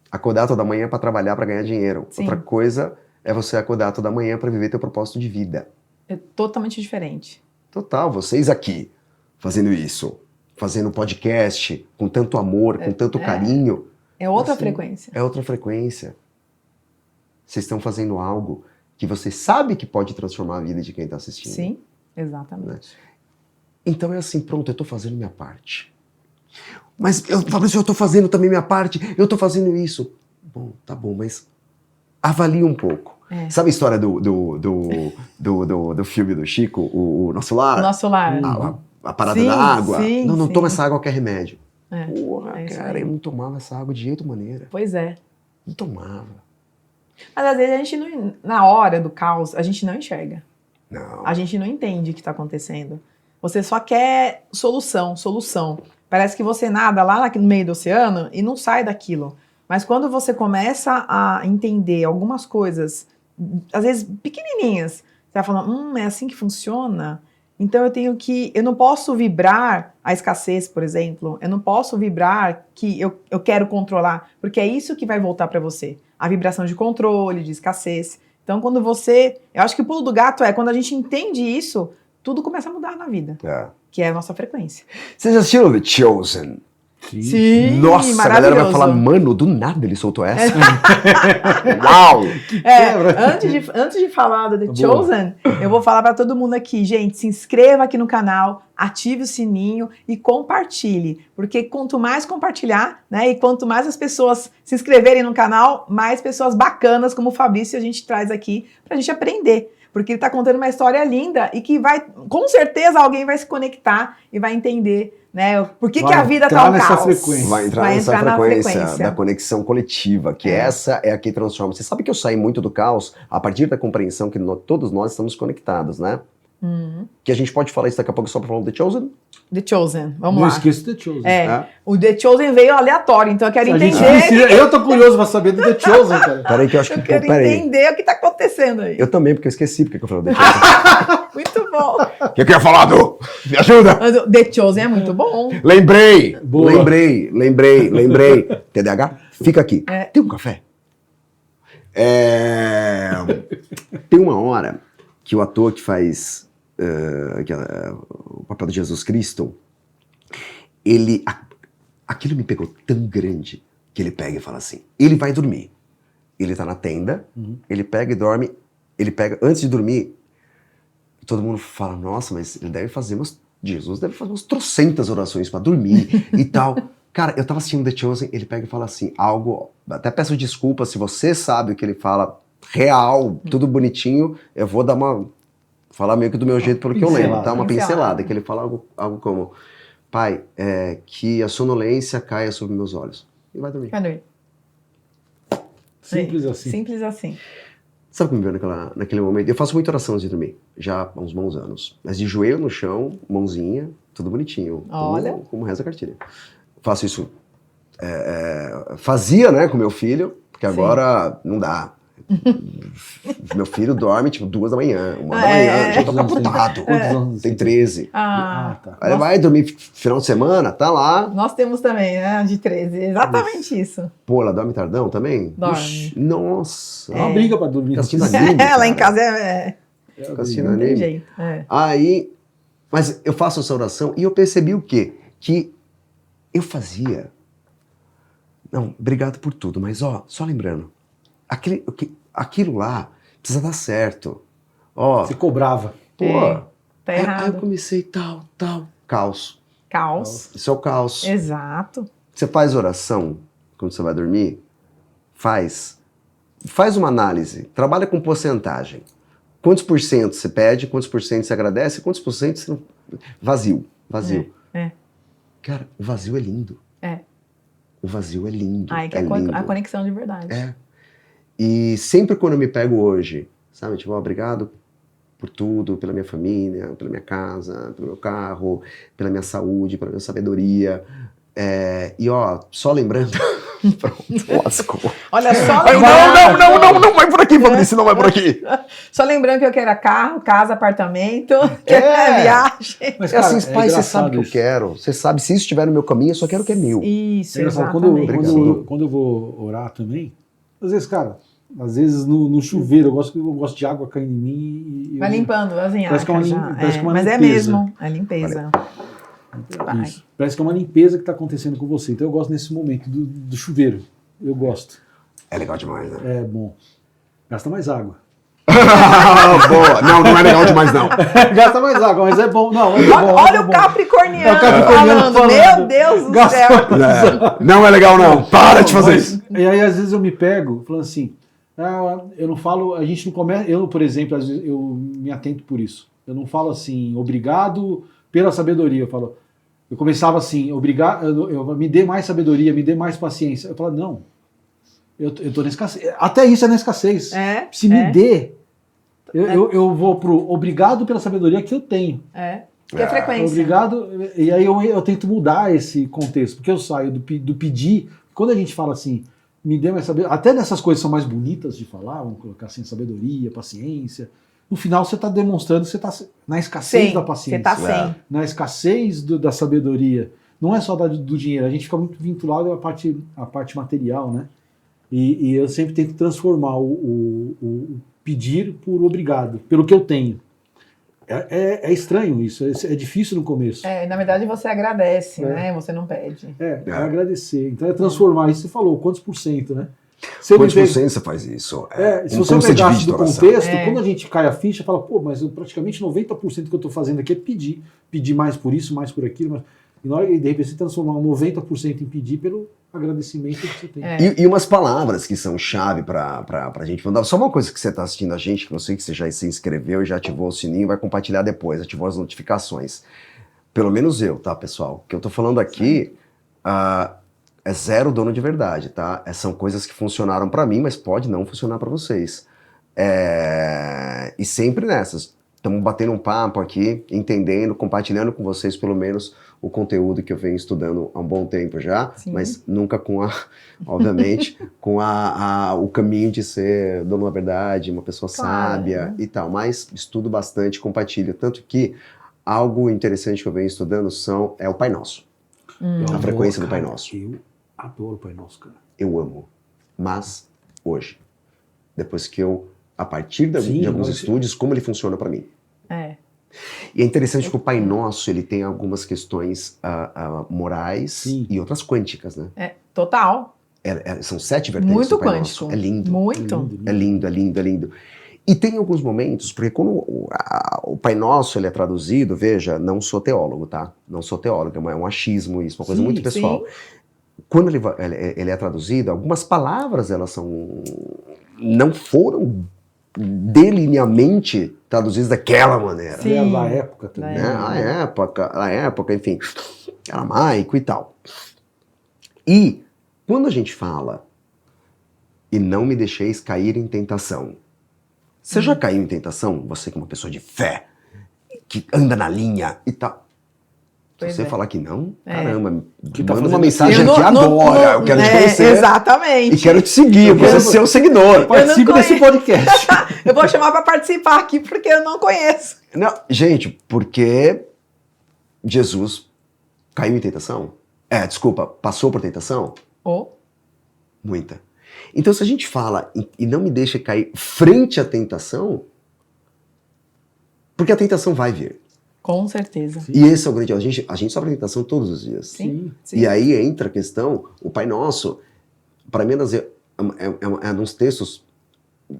acordar toda manhã para trabalhar, para ganhar dinheiro. Outra coisa é você acordar toda manhã para viver teu propósito de vida. É totalmente diferente. Total, vocês aqui, fazendo isso, fazendo podcast, com tanto amor, com tanto carinho. É outra frequência. É outra frequência. Vocês estão fazendo algo que você sabe que pode transformar a vida de quem está assistindo. Sim, exatamente. Né? Então é assim, pronto, eu tô fazendo minha parte. Mas, Fabrício, eu tô fazendo também minha parte, eu tô fazendo isso. Bom, tá bom, mas avalie um pouco. Sabe a história do filme do Chico, o Nosso Lar? O Nosso Lar. A parada da água? Não sim. Toma essa água que é remédio. Porra, isso cara, aí. eu não tomava essa água de jeito maneira. Pois é. Não tomava. Mas às vezes a gente não, na hora do caos, a gente não enxerga. Não. A gente não entende o que está acontecendo. Você só quer solução. Parece que você nada lá no meio do oceano e não sai daquilo. Mas quando você começa a entender algumas coisas, às vezes pequenininhas, você vai falando, é assim que funciona? Então eu não posso vibrar a escassez, por exemplo. Eu não posso vibrar que eu quero controlar, porque é isso que vai voltar para você. A vibração de controle, de escassez. Então eu acho que o pulo do gato é quando a gente entende isso, tudo começa a mudar na vida, que é a nossa frequência. Vocês assistiram The Chosen? Sim, nossa, a galera vai falar, mano, do nada ele soltou essa. Uau! Antes de falar do The Chosen, eu vou falar para todo mundo aqui, gente, se inscreva aqui no canal, ative o sininho e compartilhe, porque quanto mais compartilhar, né, e quanto mais as pessoas se inscreverem no canal, mais pessoas bacanas como o Fabrício a gente traz aqui pra gente aprender. Porque ele está contando uma história linda e que vai, com certeza, alguém vai se conectar e vai entender, né? Por que a vida está um caos. Frequência. Vai entrar nessa frequência da conexão coletiva, que essa é a que transforma. Você sabe que eu saí muito do caos a partir da compreensão que todos nós estamos conectados, né? Que a gente pode falar isso daqui a pouco só para falar do The Chosen? The Chosen, vamos Não lá. esqueça do The Chosen. O The Chosen veio aleatório, então eu quero entender. Eu tô curioso pra saber do The Chosen, cara. Peraí que eu acho que... Eu quero entender o que tá acontecendo aí. Eu também, porque eu esqueci porque eu falei do The Chosen. Muito bom. O que eu ia falar, Du? Me ajuda! Mas o The Chosen é muito bom. Lembrei! Boa. Lembrei. TDAH, fica aqui. Tem um café? Tem uma hora que o ator que faz o papel de Jesus Cristo, aquilo me pegou tão grande que ele pega e fala assim, ele vai dormir. Ele tá na tenda, ele pega e dorme, antes de dormir, todo mundo fala, nossa, mas ele deve fazer Jesus deve fazer umas trocentas orações pra dormir e tal. Cara, eu tava assistindo The Chosen, ele pega e fala assim, até peço desculpa se você sabe o que ele fala, real, tudo bonitinho, eu vou falar meio que do meu jeito pelo que eu lembro, tá? Uma pincelada, que ele fala algo como, pai, que a sonolência caia sobre meus olhos. E vai dormir. Vai dormir. Simples assim. Simples assim. Sabe como me veio naquele momento? Eu faço muita oração antes de dormir, já há uns bons anos. Mas de joelho no chão, mãozinha, tudo bonitinho. Olha. Como reza a cartilha. Faço isso, fazia, né, com meu filho, porque agora não dá. Meu filho dorme, tipo, 2 da manhã, 1 da manhã, já tô caputado. Tem 13. Tá. Aí ele vai dormir final de semana, tá lá. Nós temos também, né, de 13, exatamente isso. Pô, ela dorme tardão também? Dorme. Ixi, nossa. É uma briga pra dormir. Assistindo anime, Lá em cara. casa Fica assistindo não tem anime. jeito. Aí, mas eu faço essa oração e eu percebi o quê? Que eu fazia... Não, obrigado por tudo, mas só lembrando, aquilo lá precisa dar certo. Você cobrava. Pô, Tá aí errado. eu comecei tal, caos. Caos. Isso é o caos. Exato. Você faz oração quando você vai dormir? Faz uma análise, trabalha com porcentagem. Quantos por cento você pede, quantos por cento você agradece, quantos por cento você não... Vazio. Cara, o vazio é lindo. O vazio é lindo. Aí que é lindo. a conexão de verdade. E sempre quando eu me pego hoje, sabe, tipo, obrigado por tudo, pela minha família, pela minha casa, pelo meu carro, pela minha saúde, pela minha sabedoria. Só lembrando... Pronto, lascou. Olha só. Não vai por aqui, Fabrício, não vai por aqui. Só lembrando que eu quero carro, casa, apartamento, viagem. Mas, É assim, cara, pai, você sabe o que eu isso. quero. Você sabe, se isso estiver no meu caminho, eu só quero o que é meu. Isso, Engraçado, exatamente. quando eu vou orar também, às vezes no chuveiro, eu gosto de água caindo em mim. Vai limpando as Parece que é uma mas é limpeza. mesmo, é limpeza. Vai. Isso. Parece que é uma limpeza que está acontecendo com você. Então eu gosto nesse momento do chuveiro. Eu gosto. É legal demais, né? É bom. Gasta mais água. Boa. Não é legal demais, não. Gasta mais água, mas é bom. Não, é bom, Olha é o bom. capricorniano, É o capricorniano falando. Meu Deus do Gasta céu. Não é legal, não. Para de fazer isso. E aí, às vezes, eu me pego falando assim, eu não falo, a gente não começa, eu, por exemplo, às vezes eu me atento por isso. Eu não falo assim, obrigado pela sabedoria. Eu começava assim, obrigado, me dê mais sabedoria, me dê mais paciência. Eu falo, não, eu tô na escassez. Até isso é na escassez. Se me dê, eu vou pro obrigado pela sabedoria que eu tenho. Que é frequência. Obrigado. E aí eu tento mudar esse contexto, porque eu saio do pedir. Quando a gente fala assim, me dê mais sabedoria, até nessas coisas são mais bonitas de falar, vamos colocar assim, sabedoria, paciência. No final você está demonstrando que você está na escassez da paciência. Você está sem. Na escassez da sabedoria. Não é só do dinheiro, a gente fica muito vinculado à parte material, né? E eu sempre tento transformar o pedir por obrigado, pelo que eu tenho. É estranho isso, é difícil no começo. Na verdade você agradece, né? Você não pede. É agradecer. Então é transformar isso. Você falou, quantos por cento, né? Quantos por cento você faz isso? Se você pegasse do contexto, quando a gente cai a ficha, fala, pô, mas praticamente 90% que eu estou fazendo aqui é pedir. Pedir mais por isso, mais por aquilo. E na hora de repente você transformar 90% em pedir agradecimento que você tem. E umas palavras que são chave pra gente mandar. Só uma coisa que você tá assistindo a gente, que eu sei que você já se inscreveu e já ativou o sininho, vai compartilhar depois, ativou as notificações. Pelo menos eu, tá, pessoal? O que eu tô falando aqui é zero dono de verdade, tá? São coisas que funcionaram pra mim, mas pode não funcionar pra vocês. E sempre nessas. Estamos batendo um papo aqui, entendendo, compartilhando com vocês pelo menos o conteúdo que eu venho estudando há um bom tempo já, Sim. mas nunca obviamente, com o caminho de ser dono da verdade, uma pessoa sábia e tal. Mas estudo bastante, compartilho. Tanto que algo interessante que eu venho estudando é o Pai Nosso. A frequência do Pai Nosso. Eu adoro o Pai Nosso, cara. Eu amo. Mas hoje, depois que a partir de alguns estudos, como ele funciona para mim. E é interessante que o Pai Nosso, ele tem algumas questões morais e outras quânticas, né? Total. São 7 vertentes Muito do Pai quântico. Nosso. É lindo. Muito. É lindo, é lindo, é lindo. E tem alguns momentos, porque quando o Pai Nosso ele é traduzido, veja, não sou teólogo, tá? Não sou teólogo, é um achismo isso, uma coisa muito pessoal. Sim. Quando ele é traduzido, algumas palavras elas não foram delineamente traduzidas daquela maneira. Sim. Da época também. Né? A época, enfim, aramaico e tal. E quando a gente fala e não me deixeis cair em tentação, você já caiu em tentação? Você que é uma pessoa de fé, que anda na linha e tal. Se você falar que não, caramba, manda uma mensagem aqui agora, eu quero te conhecer. Exatamente. E quero te seguir, eu vou ser seu seguidor. Participe desse podcast. Eu vou chamar para participar aqui porque eu não conheço. Não, gente, porque Jesus caiu em tentação? Desculpa, passou por tentação? Muita. Então, se a gente fala e não me deixa cair frente à tentação, porque a tentação vai vir. Com certeza. Sim. E esse é o grande... A gente sofre tentação todos os dias. Sim. E aí entra a questão, o Pai Nosso, para mim, é um dos textos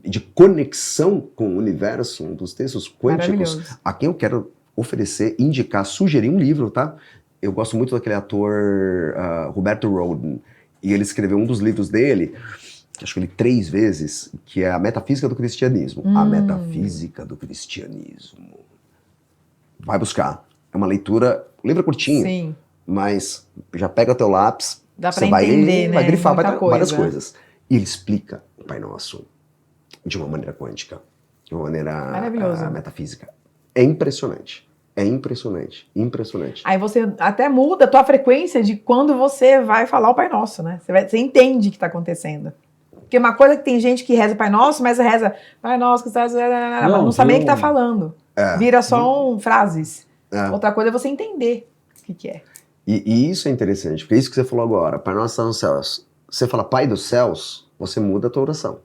de conexão com o universo, um dos textos quânticos, a quem eu quero oferecer, indicar, sugerir um livro, tá? Eu gosto muito daquele ator Roberto Roden, e ele escreveu um dos livros dele, acho que ele 3 vezes, que é A Metafísica do Cristianismo. A Metafísica do Cristianismo. Vai buscar. É uma leitura, livro curtinho, mas já pega teu lápis, você vai grifar várias coisas. E ele explica o Pai Nosso de uma maneira quântica, de uma maneira metafísica. É impressionante. É impressionante. Aí você até muda a tua frequência de quando você vai falar o Pai Nosso, né? Você entende o que está acontecendo. Porque uma coisa que tem gente que reza o Pai Nosso, mas reza Pai Nosso, que está... não sabe nem o que está falando. Vira só frases. Outra coisa é você entender o que é. E isso é interessante, porque é isso que você falou agora. Pai Nosso está nos céus. Você fala Pai dos céus, você muda a tua oração.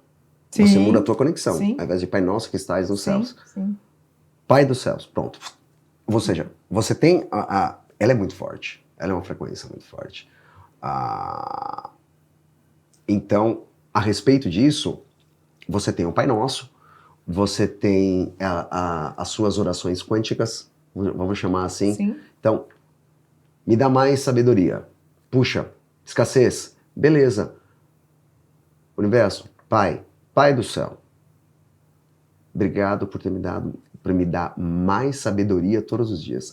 Você muda a tua conexão. Ao invés de Pai Nosso que estás nos céus. Pai dos céus, pronto. Ou seja, você tem... ela é muito forte. Ela é uma frequência muito forte. Então, a respeito disso, você tem o Pai Nosso, você tem as suas orações quânticas, vamos chamar assim. Então, me dá mais sabedoria. Puxa, escassez. Beleza. Universo, Pai do céu. Obrigado por ter me dado, por me dar mais sabedoria todos os dias.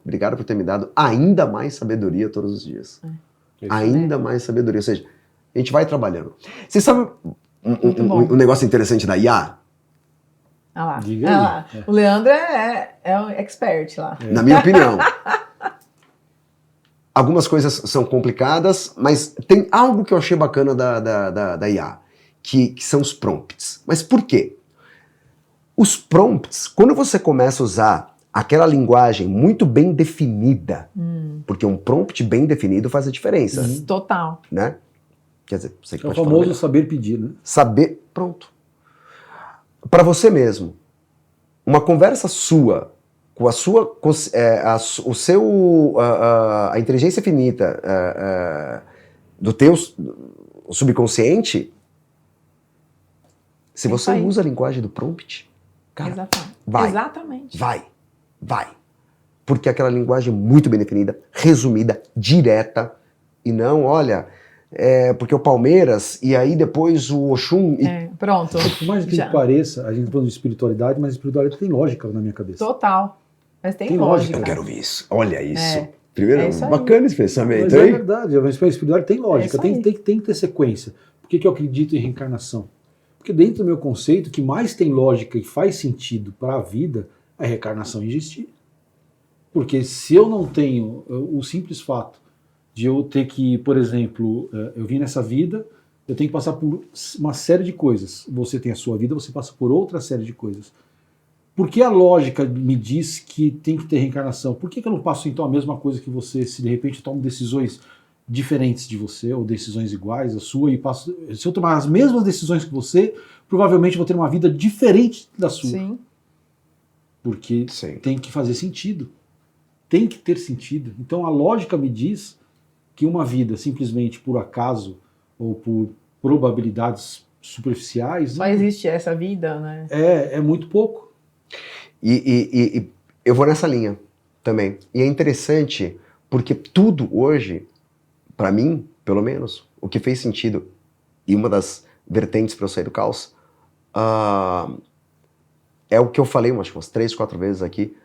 Obrigado por ter me dado ainda mais sabedoria todos os dias. Ainda mais sabedoria. Ou seja, a gente vai trabalhando. Você sabe um negócio interessante da IA? Diga aí. O Leandro é um expert lá. Na minha opinião. Algumas coisas são complicadas, mas tem algo que eu achei bacana da IA, que são os prompts. Mas por quê? Os prompts, quando você começa a usar aquela linguagem muito bem definida, porque um prompt bem definido faz a diferença. Total. Né? Quer dizer, você que é o pode falar famoso melhor. saber pedir, né? Saber, pronto. Para você mesmo, uma conversa sua, com a sua, a inteligência finita do teu subconsciente, se você usa a linguagem do prompt, cara, vai. Porque aquela linguagem muito bem definida, resumida, direta, e não, olha, porque o Palmeiras, e aí depois o Oxum... Pronto. Por mais que pareça, a gente falando de espiritualidade, mas a espiritualidade tem lógica na minha cabeça. Total. Mas tem lógica. lógica. Eu quero ouvir isso. Olha isso. É. Primeiro, É isso aí. bacana esse pensamento, Mas hein? é verdade, a espiritualidade tem lógica, É isso tem que ter sequência. Por que eu acredito em reencarnação? Porque dentro do meu conceito, o que mais tem lógica e faz sentido para a vida é a reencarnação existir. Porque se eu não tenho o simples fato de eu ter que, por exemplo, eu vim nessa vida, eu tenho que passar por uma série de coisas. Você tem a sua vida, você passa por outra série de coisas. Por que a lógica me diz que tem que ter reencarnação? Por que eu não passo então a mesma coisa que você, se de repente eu tomo decisões diferentes de você, ou decisões iguais à sua, e passo. Se eu tomar as mesmas decisões que você, provavelmente vou ter uma vida diferente da sua. Sim. Porque Sim. tem que fazer sentido. Tem que ter sentido. Então a lógica me diz que uma vida simplesmente por acaso ou por probabilidades superficiais Só existe essa vida, né? é muito pouco. E eu vou nessa linha também. E é interessante porque tudo hoje, para mim, pelo menos, o que fez sentido, e uma das vertentes para eu sair do caos, é o que eu falei umas 3, 4 vezes aqui,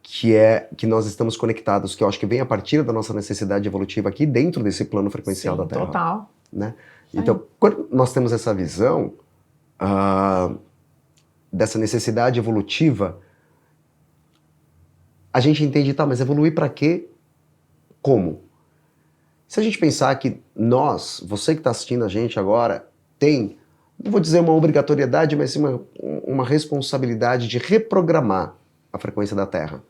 que é que nós estamos conectados, que eu acho que vem a partir da nossa necessidade evolutiva aqui dentro desse plano frequencial da Terra. Total. Né? Então, quando nós temos essa visão dessa necessidade evolutiva, a gente entende, tá, mas evoluir para quê? Como? Se a gente pensar que nós, você que está assistindo a gente agora, tem, não vou dizer uma obrigatoriedade, mas sim uma responsabilidade de reprogramar a frequência da Terra.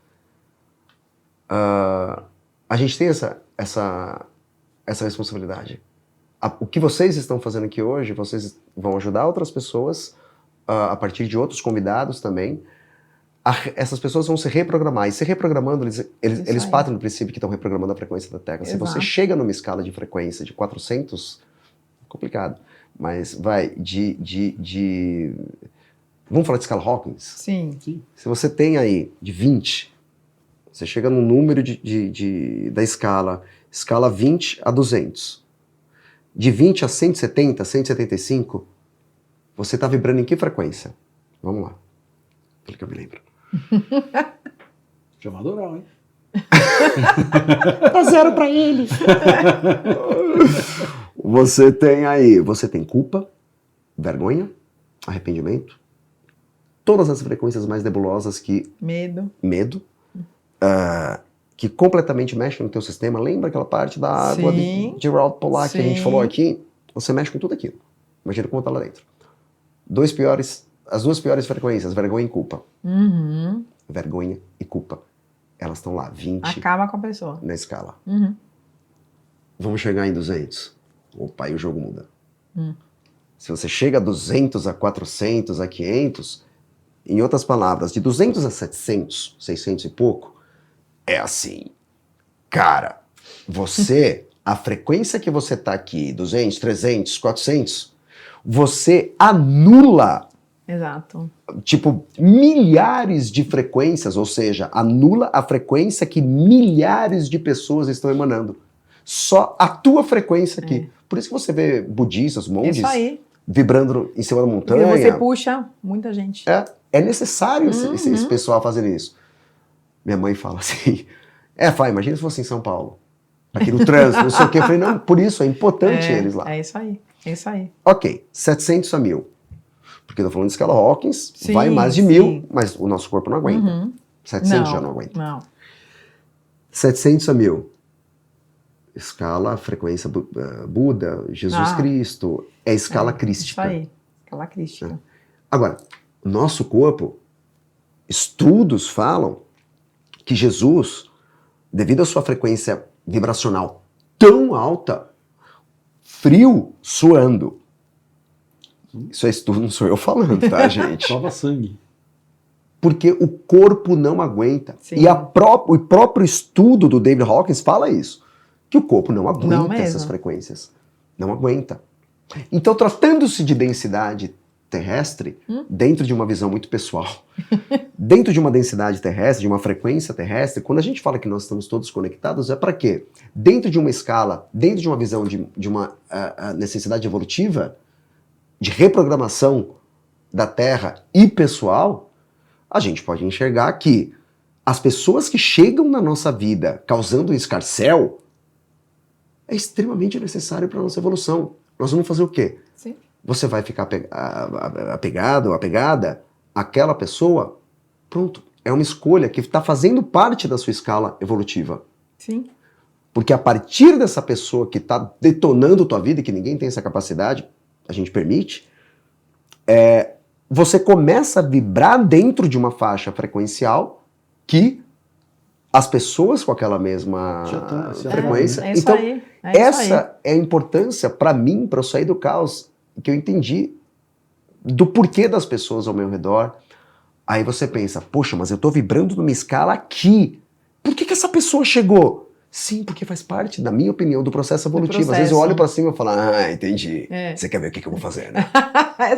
A gente tem essa responsabilidade. O que vocês estão fazendo aqui hoje, vocês vão ajudar outras pessoas, a partir de outros convidados também. Essas pessoas vão se reprogramar, e se reprogramando, eles partem do princípio que estão reprogramando a frequência da Terra. Exato. Se você chega numa escala de frequência de 400, complicado, mas vai vamos falar de escala Hawkins? Sim. Se você tem aí de 20, você chega num número da escala 20 a 200. De 20 a 170, 175, você está vibrando em que frequência? Vamos lá. Pelo que eu me lembro. Chamado oral, hein? Dá 0 para ele. Você tem culpa, vergonha, arrependimento, todas as frequências mais nebulosas que... Medo. Que completamente mexe no teu sistema. Lembra aquela parte da água de Gerald Pollack que a gente falou aqui? Você mexe com tudo aquilo. Imagina como tá lá dentro. As duas piores frequências, vergonha e culpa. Uhum. Vergonha e culpa. Elas estão lá, 20 Acaba com a pessoa. na escala. Uhum. Vamos chegar em 200. Opa, aí o jogo muda. Se você chega a 200, a 400, a 500, em outras palavras, de 200 a 700, 600 e pouco, é assim. Cara, a frequência que você tá aqui, 200, 300, 400, você anula... Exato. Tipo, milhares de frequências, ou seja, anula a frequência que milhares de pessoas estão emanando. Só a tua frequência aqui. Por isso que você vê budistas, monges, Isso aí. vibrando em cima da montanha. E você puxa muita gente. É necessário esse pessoal fazer isso. Minha mãe fala assim, Fá, imagina se fosse em São Paulo. Aqui no trânsito, não sei o quê. Eu falei, não, por isso é importante eles lá. É isso aí. Ok, 700 a 1000. Porque eu tô falando de escala Hawkins, Sim, vai mais de 1000, mas o nosso corpo não aguenta. Uhum. 700 já não aguenta. Não. 700 a 1000. Escala, frequência Buda, Jesus Cristo, é escala crística. Isso aí, escala crística. Agora, o nosso corpo, estudos falam que Jesus, devido à sua frequência vibracional tão alta, frio, suando. Isso é estudo, não sou eu falando, tá, gente? Sova sangue. Porque o corpo não aguenta. Sim. E o próprio estudo do David Hawkins fala isso. Que o corpo não aguenta essas frequências. Não aguenta. Então, tratando-se de densidade terrestre, dentro de uma visão muito pessoal, dentro de uma densidade terrestre, de uma frequência terrestre, quando a gente fala que nós estamos todos conectados, é para quê? Dentro de uma escala, dentro de uma visão de uma necessidade evolutiva, de reprogramação da Terra e pessoal, a gente pode enxergar que as pessoas que chegam na nossa vida causando um escarcéu é extremamente necessário para a nossa evolução. Nós vamos fazer o quê? Sim. Você vai ficar apegado ou apegada àquela pessoa, pronto. É uma escolha que está fazendo parte da sua escala evolutiva. Sim. Porque a partir dessa pessoa que está detonando tua vida, e que ninguém tem essa capacidade, a gente permite, você começa a vibrar dentro de uma faixa frequencial que as pessoas com aquela mesma frequência... É isso então, aí. essa é a importância para mim, para eu sair do caos, que eu entendi do porquê das pessoas ao meu redor. Aí você pensa, poxa, mas eu tô vibrando numa escala aqui. Por que essa pessoa chegou? Sim, porque faz parte, na minha opinião, do processo evolutivo. Às vezes eu olho para cima e falo, entendi. Você quer ver o que eu vou fazer, né?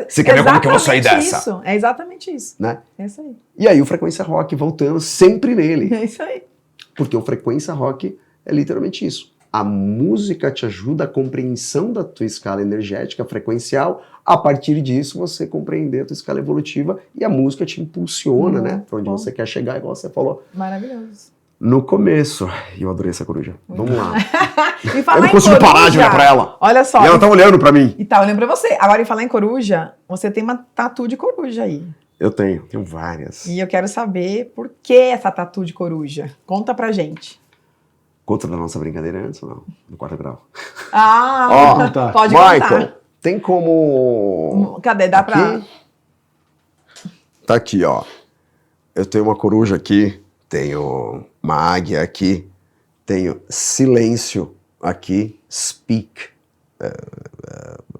Você quer ver como que eu vou sair dessa? Isso. É exatamente isso. Né? É isso aí. E aí o Frequência Rock voltando sempre nele. É isso aí. Porque o Frequência Rock é literalmente isso. A música te ajuda a compreensão da tua escala energética, frequencial. A partir disso, você compreender a tua escala evolutiva e a música te impulsiona, né? Para onde você quer chegar, igual você falou. Maravilhoso. No começo. Eu adorei essa coruja. Vamos lá. E falar eu não em consigo coruja, parar de olhar pra ela. Olha só. E ela tá olhando pra mim. E tá olhando pra você. Agora, em falar em coruja, você tem uma tatu de coruja aí. Eu tenho várias. E eu quero saber por que essa tatu de coruja. Conta pra gente. Conta da nossa brincadeira antes ou não? No 4º grau. Pode Michael, contar. tem como... Cadê? Dá pra... Tá aqui, ó. Eu tenho uma coruja aqui, tenho uma águia aqui, tenho silêncio aqui, speak,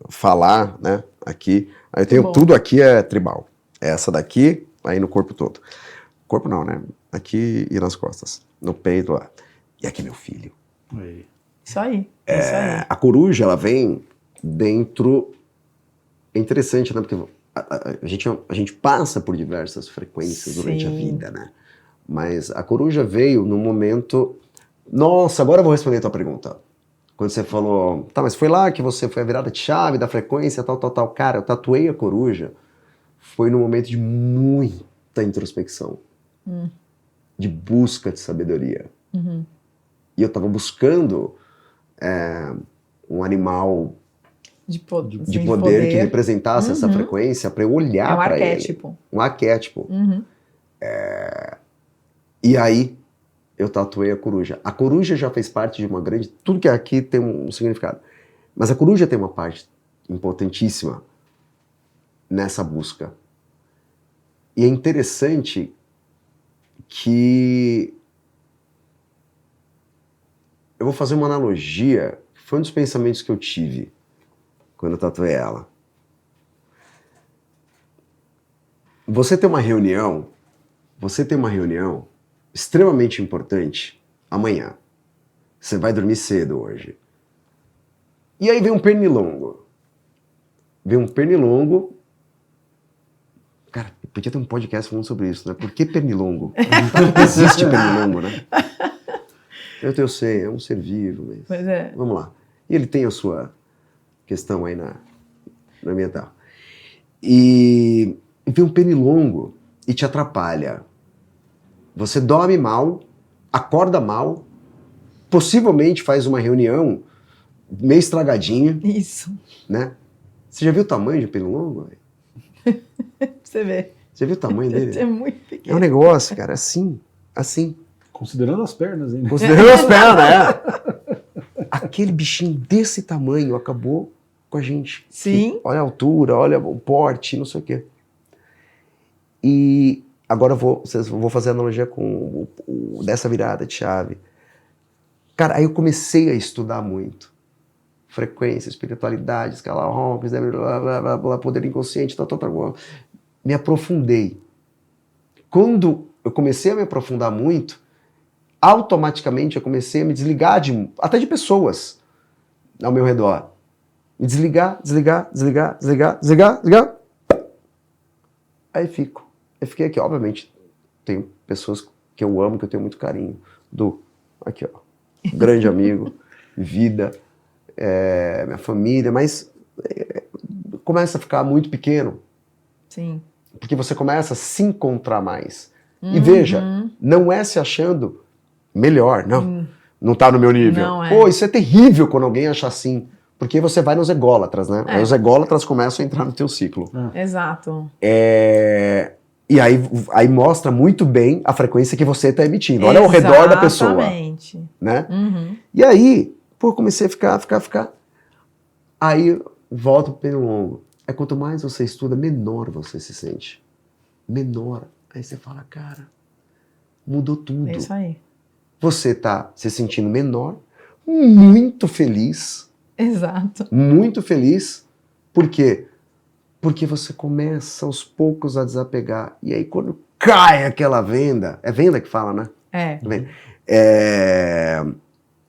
falar, né, aqui. Aí eu tenho tudo aqui é tribal. Essa daqui, aí no corpo todo. Corpo não, né? Aqui e nas costas, no peito lá. E aqui meu filho. Isso aí. Isso aí. A coruja, ela vem dentro... É interessante, né? Porque a gente passa por diversas frequências durante a vida, né? Mas a coruja veio no momento... Nossa, agora eu vou responder a tua pergunta. Quando você falou... Tá, mas foi lá que você foi a virada de chave da frequência, tal, tal, tal. Cara, eu tatuei a coruja. Foi num momento de muita introspecção. De busca de sabedoria. E eu tava buscando um animal de poder que representasse essa frequência para eu olhar para ele. Um arquétipo. E aí eu tatuei a coruja. A coruja já fez parte de uma grande... Tudo que aqui tem um significado. Mas a coruja tem uma parte importantíssima nessa busca. E é interessante que... Eu vou fazer uma analogia, foi um dos pensamentos que eu tive quando eu tatuei ela. Você tem uma reunião extremamente importante amanhã. Você vai dormir cedo hoje. E aí vem um pernilongo. Cara, podia ter um podcast falando sobre isso, né? Por que pernilongo? Existe pernilongo, né? Eu sei, é um ser vivo, mas... Pois é. Vamos lá. E ele tem a sua questão aí na ambiental. E vem um pernilongo e te atrapalha. Você dorme mal, acorda mal, possivelmente faz uma reunião meio estragadinha. Isso. Né? Você já viu o tamanho de um pernilongo? Você vê. Você viu o tamanho dele? É muito pequeno. É um negócio, cara, assim. Considerando as pernas ainda. Considerando as pernas, né? Aquele bichinho desse tamanho acabou com a gente. Sim. Olha a altura, olha o porte, não sei o quê. E agora eu vou fazer a analogia com dessa virada de chave. Cara, aí eu comecei a estudar muito. Frequência, espiritualidade, escala Hawkins, blá, blá, blá, blá, poder inconsciente, tal. Me aprofundei. Quando eu comecei a me aprofundar muito, automaticamente eu comecei a me desligar até de pessoas ao meu redor. Me desligar. Aí fiquei aqui, obviamente, tem pessoas que eu amo, que eu tenho muito carinho. Aqui ó, grande amigo, vida, minha família, mas começa a ficar muito pequeno. Sim. Porque você começa a se encontrar mais. E veja, não é se achando melhor, não tá no meu nível. Não é. Pô, isso é terrível quando alguém acha assim. Porque você vai nos ególatras, né? Aí os ególatras começam a entrar no teu ciclo. Exato. E aí mostra muito bem a frequência que você está emitindo. Olha ao redor da pessoa. Exatamente. Né? E aí, pô, comecei a ficar. Aí, volto pro pernilongo. Quanto mais você estuda, menor você se sente. Menor. Aí você fala, cara, mudou tudo. É isso aí. Você tá se sentindo menor, muito feliz. Exato. Muito feliz. Por quê? Porque você começa aos poucos a desapegar. E aí quando cai aquela venda, é venda que fala, né?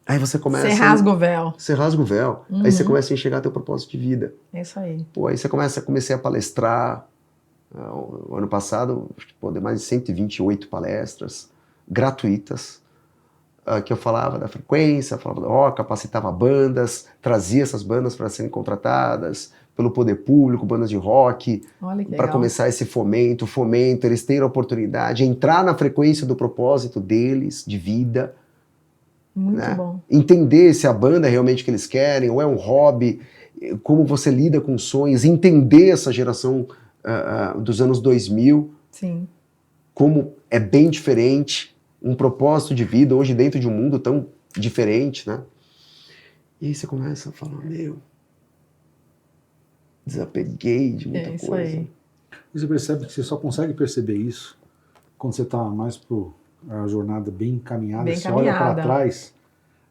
Aí você começa... Você rasga o véu. Você rasga o véu. Aí você começa a enxergar teu propósito de vida. É isso aí. Pô, aí comecei a palestrar. O ano passado, deu mais de 128 palestras gratuitas. Que eu falava da frequência, capacitava bandas, trazia essas bandas para serem contratadas pelo poder público, bandas de rock, para começar esse fomento, eles terem a oportunidade de entrar na frequência do propósito deles, de vida. Muito bom. Entender se a banda é realmente o que eles querem, ou é um hobby, como você lida com sonhos, entender essa geração dos anos 2000, Sim. como é bem diferente, um propósito de vida hoje dentro de um mundo tão diferente, né? E aí você começa a falar, desapeguei de muita isso coisa. Aí. E você percebe que você só consegue perceber isso quando você está mais a jornada bem encaminhada, você olha para trás,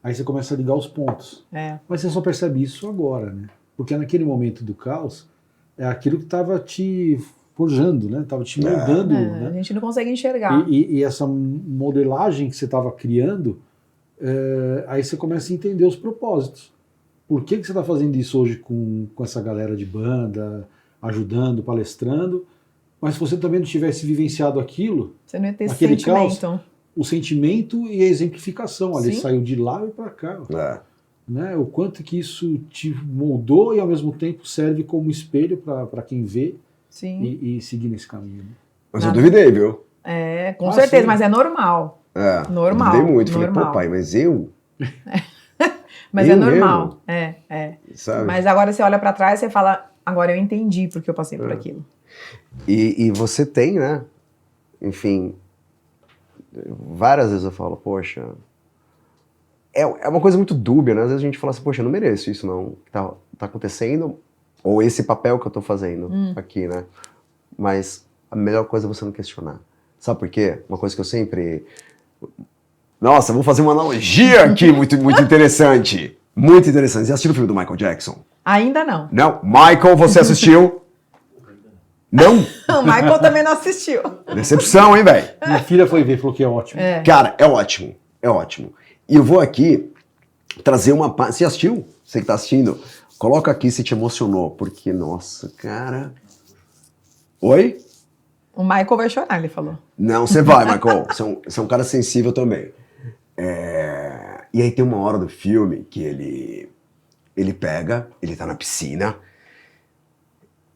aí você começa a ligar os pontos. Mas você só percebe isso agora, né? Porque naquele momento do caos, é aquilo que estava te forjando, né? Tava te moldando, né? A gente não consegue enxergar. E essa modelagem que você estava criando, aí você começa a entender os propósitos. Por que você está fazendo isso hoje com essa galera de banda, ajudando, palestrando, mas se você também não tivesse vivenciado aquilo, você não ia ter esse sentimento. Caos, o sentimento e a exemplificação, ali saiu de lá e para cá. Né? O quanto que isso te moldou e ao mesmo tempo serve como espelho para quem vê. Sim. E seguir nesse caminho. Né? Mas eu duvidei, viu? Com certeza, sim. Mas é normal. Eu Normal. duvidei muito. Normal. Falei, pô, pai, mas eu? Mas eu é normal. Mesmo? Sabe? Mas agora você olha pra trás e você fala, agora eu entendi porque eu passei por aquilo. E você tem, né? Enfim, várias vezes eu falo, poxa, é uma coisa muito dúbia, né? Às vezes a gente fala assim, poxa, eu não mereço isso não, que tá acontecendo, ou esse papel que eu tô fazendo aqui, né? Mas a melhor coisa é você não questionar. Sabe por quê? Uma coisa que eu sempre... Nossa, vou fazer uma analogia aqui muito, muito interessante. Muito interessante. Você assistiu o filme do Michael Jackson? Ainda não. Não? Michael, você assistiu? Não? O Michael também não assistiu. Decepção, hein, velho? Minha filha foi ver, falou que é ótimo. Cara, é ótimo. É ótimo. E eu vou aqui trazer uma... Você assistiu? Você que tá assistindo? Coloca aqui se te emocionou, porque, nossa, cara... Oi? O Michael vai chorar, ele falou. Não, você vai, Michael. Você é um cara sensível também. E aí tem uma hora do filme que ele tá na piscina,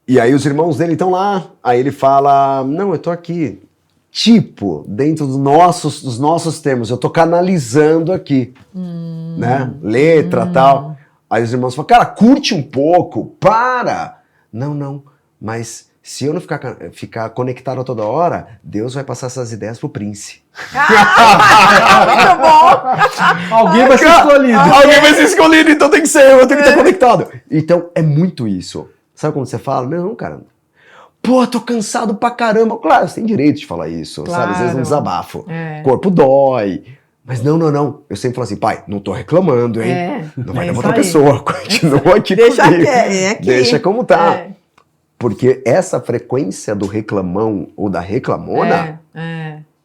e aí os irmãos dele estão lá, aí ele fala, não, eu tô aqui, tipo, dentro dos nossos termos, eu tô canalizando aqui, né, letra, tal. Aí os irmãos falam, cara, curte um pouco, para! Não, mas se eu não ficar conectado a toda hora, Deus vai passar essas ideias pro Prince. Muito bom! Alguém vai ser escolhido. Alguém vai ser escolhido, então tem que ser eu tenho que estar conectado. Então, é muito isso. Sabe quando você fala? Não, cara, pô, tô cansado pra caramba. Claro, você tem direito de falar isso, sabe? Às vezes um desabafo. Corpo dói. Mas não. Eu sempre falo assim, pai, não tô reclamando, hein? Não vai dar outra pessoa. Continua aqui Deixa comigo. aqui. Deixa como tá. Porque essa frequência do reclamão ou da reclamona...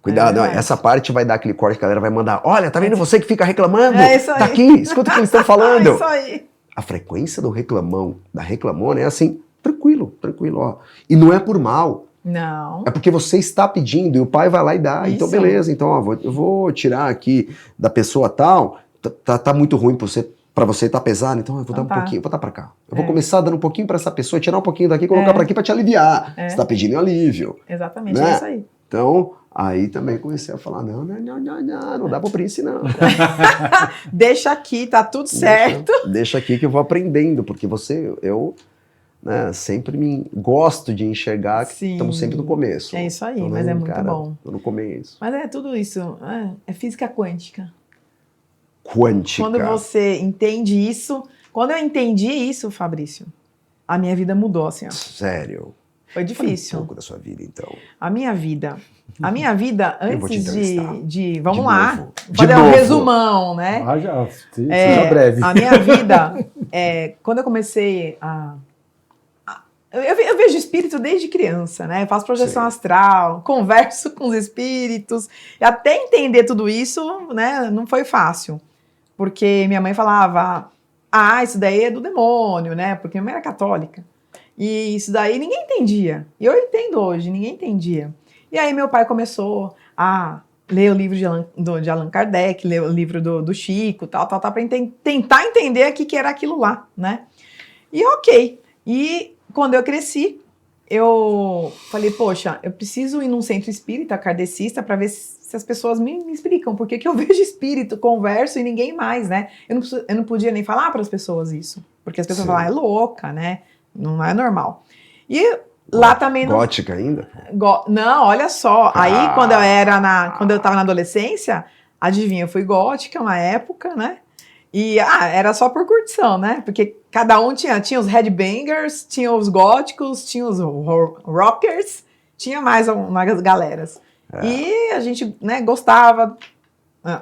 Cuidado, essa parte vai dar aquele corte que a galera vai mandar. Olha, tá vendo você que fica reclamando? Isso aí. Tá aqui, escuta o que eles estão falando. Isso aí. A frequência do reclamão, da reclamona é assim, tranquilo, ó. E não é por mal. Não. É porque você está pedindo e o pai vai lá e dá. Então, Isso. beleza. Então, ó, eu vou tirar aqui da pessoa tal. Tá muito ruim pra você, tá pesado. Então, eu vou dar um pouquinho, eu vou dar pra cá. Eu vou começar dando um pouquinho pra essa pessoa, tirar um pouquinho daqui e colocar pra aqui pra te aliviar. Você tá pedindo alívio. Exatamente, né? é isso aí. Então, aí também comecei a falar, não dá pro Prince, não. Deixa aqui, tá tudo certo. Deixa aqui que eu vou aprendendo, porque eu né, sempre gosto de enxergar que Sim. estamos sempre no começo. É isso aí, Então, mas é muito cara, bom. Tô no começo. Mas é tudo isso, é física quântica. Quântica. Quando você entende isso, quando eu entendi isso, Fabrício, a minha vida mudou, assim, ó. Sério. Foi Fale difícil. um pouco da sua vida, então. A minha vida Eu vou te antes entrevistar. vamos De lá, novo. vou De fazer um novo. resumão, né? Seja breve. A minha vida, quando eu comecei eu vejo espírito desde criança, né? Eu faço projeção Sim. astral, converso com os espíritos, e até entender tudo isso, né, não foi fácil. Porque minha mãe falava, isso daí é do demônio, né? Porque minha mãe era católica. E isso daí ninguém entendia. E eu entendo hoje, ninguém entendia. E aí meu pai começou a ler o livro de Allan Kardec, ler o livro do Chico, tal, para tentar entender o que era aquilo lá, né? E ok. E quando eu cresci, eu falei, poxa, eu preciso ir num centro espírita kardecista para ver se as pessoas me explicam por que eu vejo espírito, converso e ninguém mais, né? Eu não podia nem falar para as pessoas isso, porque as pessoas falam, é louca, né? Não é normal. E lá também não... Gótica ainda? Não, olha só. Aí, quando eu tava na adolescência, adivinha, eu fui gótica uma época, né? E era só por curtição, né? Porque cada um tinha os headbangers, tinha os góticos, tinha os rockers, tinha mais umas galeras. E a gente, né, gostava,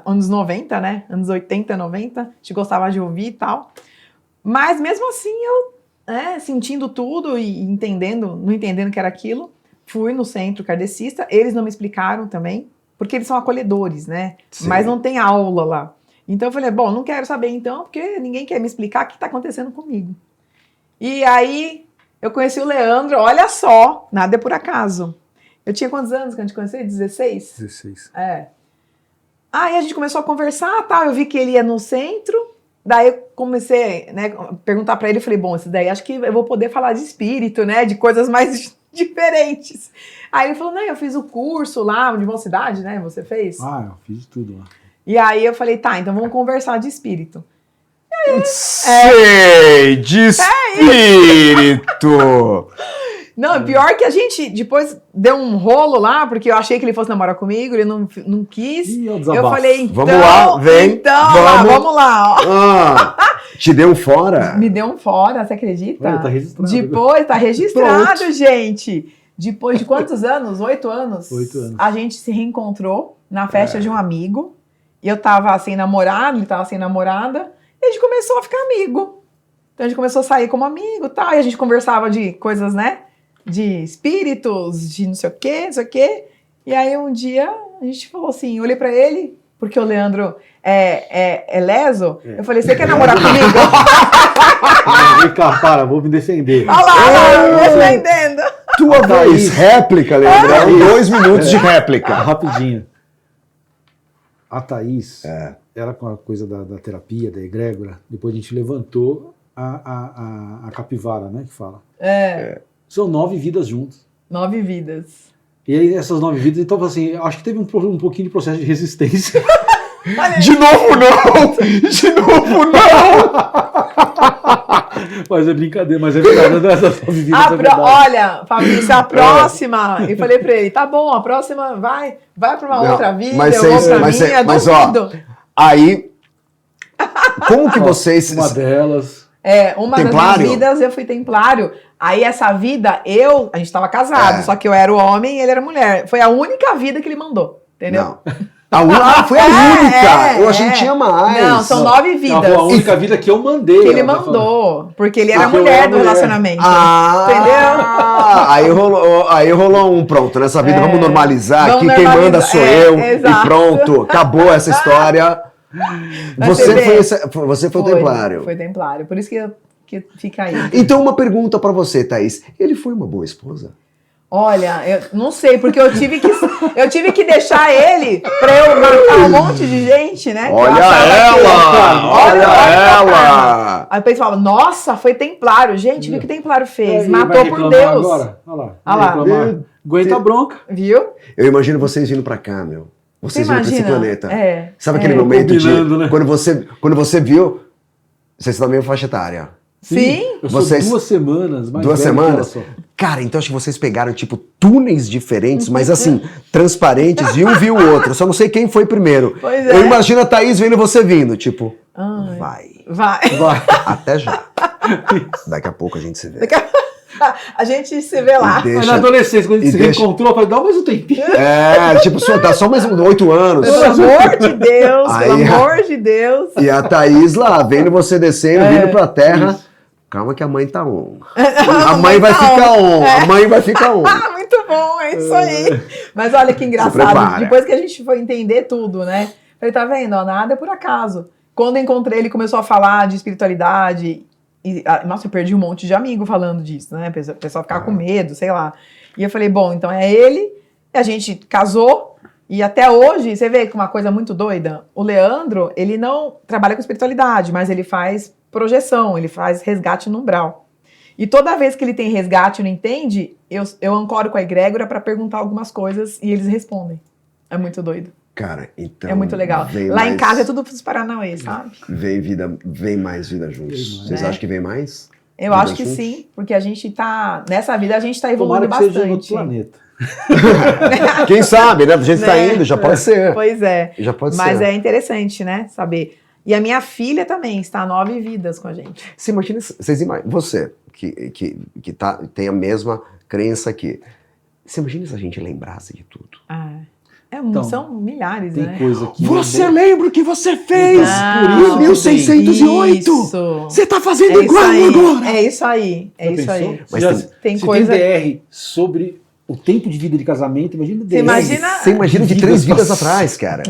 anos 90, né? Anos 80, 90, a gente gostava de ouvir e tal. Mas mesmo assim, eu sentindo tudo e não entendendo que era aquilo, fui no centro kardecista, eles não me explicaram também, porque eles são acolhedores, né? Sim. Mas não tem aula lá. Então eu falei, bom, não quero saber então, porque ninguém quer me explicar o que está acontecendo comigo. E aí eu conheci o Leandro, olha só, nada é por acaso. Eu tinha quantos anos que a gente conheceu? 16? 16. Aí a gente começou a conversar, tal, eu vi que ele ia no centro, daí eu comecei, né, a perguntar pra ele, eu falei, bom, isso daí acho que eu vou poder falar de espírito, né, de coisas mais diferentes. Aí ele falou, não, eu fiz o curso lá, de mocidade, né, você fez? Eu fiz tudo lá. E aí eu falei, tá, então vamos conversar de espírito. Sei, de espírito! Não, pior que a gente depois deu um rolo lá, porque eu achei que ele fosse namorar comigo, ele não quis. Ih, é o Eu desabafo. falei, então... Vamos lá, vem, Então, vamos lá. Ó. Te deu um fora? Me deu um fora, você acredita? Olha, tá registrado. Depois, tá registrado, Pronto. gente. Depois de quantos anos? 8 anos? 8 anos. A gente se reencontrou na festa de um amigo. E eu tava sem namorado, ele tava sem namorada. E a gente começou a ficar amigo. Então a gente começou a sair como amigo e tal. E a gente conversava de coisas, né? De espíritos, de não sei o quê, não sei o quê. E aí um dia a gente falou assim, eu olhei pra ele, porque o Leandro é leso. Eu falei, você quer namorar comigo? Vem cá, vou me defender. Olha lá, defendendo. Tua vez, réplica, Leandro. 2 minutos de réplica. Rapidinho. A Thaís, ela com a coisa da terapia, da egrégora, depois a gente levantou a capivara, né, que fala. São 9 vidas juntas. 9 vidas. E aí essas 9 vidas, então assim, acho que teve um pouquinho de processo de resistência. De novo não! De novo não! Mas é brincadeira, mas é verdade, essas 9 vidas é verdade. Olha, Fabrício, a próxima, eu falei pra ele, tá bom, a próxima vai pra uma outra vida, eu vou pra minha, duvido. Aí, como que vocês... Uma delas... Uma Templário? das minhas vidas eu fui templário. Aí essa vida, a gente tava casado, só que eu era o homem e ele era mulher. Foi a única vida que ele mandou, entendeu? Não. Foi a única! Eu achei que tinha mais. Não, são 9 vidas. Foi a única vida que eu mandei. Que ele mandou, porque ele era mulher do relacionamento. Entendeu? Aí rolou um pronto. Nessa vida vamos normalizar vamos que quem manda sou eu. Exato. E pronto, acabou essa história. Você foi o templário. Foi templário, por isso que fica aí. Então uma pergunta pra você, Thaís. Ele foi uma boa esposa? Olha, eu não sei, porque eu tive que deixar ele pra eu matar um monte de gente, né? Olha Eu achava ela! Olha ela! Aí o pessoal fala, nossa, foi templário. Gente, viu o que templário fez? E Matou vai por reclamar Deus. Agora? Olha lá. Olha lá. Vai reclamar. Aguenta a bronca. Viu? Eu imagino vocês vindo pra cá, meu. Vocês Você vindo pra esse imagina? planeta. É, Sabe aquele é. momento de... Combinando, né? Quando você viu... Vocês estão na mesma faixa etária. Sim. Eu sou Vocês- 2 semanas. Mais 2 velho que semanas? ela só. Cara, então acho que vocês pegaram, tipo, túneis diferentes, mas assim, transparentes, e um viu o outro. Só não sei quem foi primeiro. Pois é. Eu imagino a Thaís vendo você vindo, tipo, Ai. vai. Vai. Vai. Até já. Daqui a pouco a gente se vê. A gente se vê lá. E deixa- Mas na adolescência, quando a gente e se deixa- reencontrou, eu falei, dá mais um tempinho. É, tipo, tá só mais 8 anos. Pelo amor de Deus, Aí- pelo amor de Deus. E a Thaís lá, vendo você descendo, É. vindo pra terra. Calma que a mãe tá on. A A mãe vai tá ficar on. on. A mãe vai ficar on. Ah, muito bom, é isso aí. Mas olha que engraçado, prepara. depois que a gente foi entender tudo, né? Falei, tá vendo? Ó, nada é por acaso. Quando eu encontrei, ele começou a falar de espiritualidade. E, nossa, eu perdi um monte de amigo falando disso, né? O pessoal ficava com medo, sei lá. E eu falei, bom, então é ele. A gente casou. E até hoje, você vê que uma coisa muito doida. O Leandro, ele não trabalha com espiritualidade, mas ele faz projeção, ele faz resgate no umbral. E toda vez que ele tem resgate e não entende, eu ancoro com a egrégora para perguntar algumas coisas e eles respondem. É muito doido. Cara, então. É muito legal. vem Lá em mais- casa é tudo pros Paranauê, sabe? Vem mais vida juntos. Vem mais. Vocês É. acham que vem mais? Eu Vida acho que juntos? sim, porque a gente tá. Nessa vida a gente tá Tomara evoluindo que seja no outro bastante. planeta. Quem sabe, né? A gente tá Né? indo, já pode ser. Pois é. Já pode Mas ser. é interessante, né? Saber. E a minha filha também está 9 vidas com a gente. Você imagina, você que tem a mesma crença que. Você imagina se a gente lembrasse de tudo? Ah, Então, são milhares, Tem né? coisa que... Você lembra o que você fez Não, em 1608? Isso. Você tá fazendo É isso igual aí. agora! É isso aí. É Já isso pensou? aí. Mas Já- tem se coisa- tem DR sobre o tempo de vida de casamento, imagina DR. Você imagina de 3 vidas atrás, cara.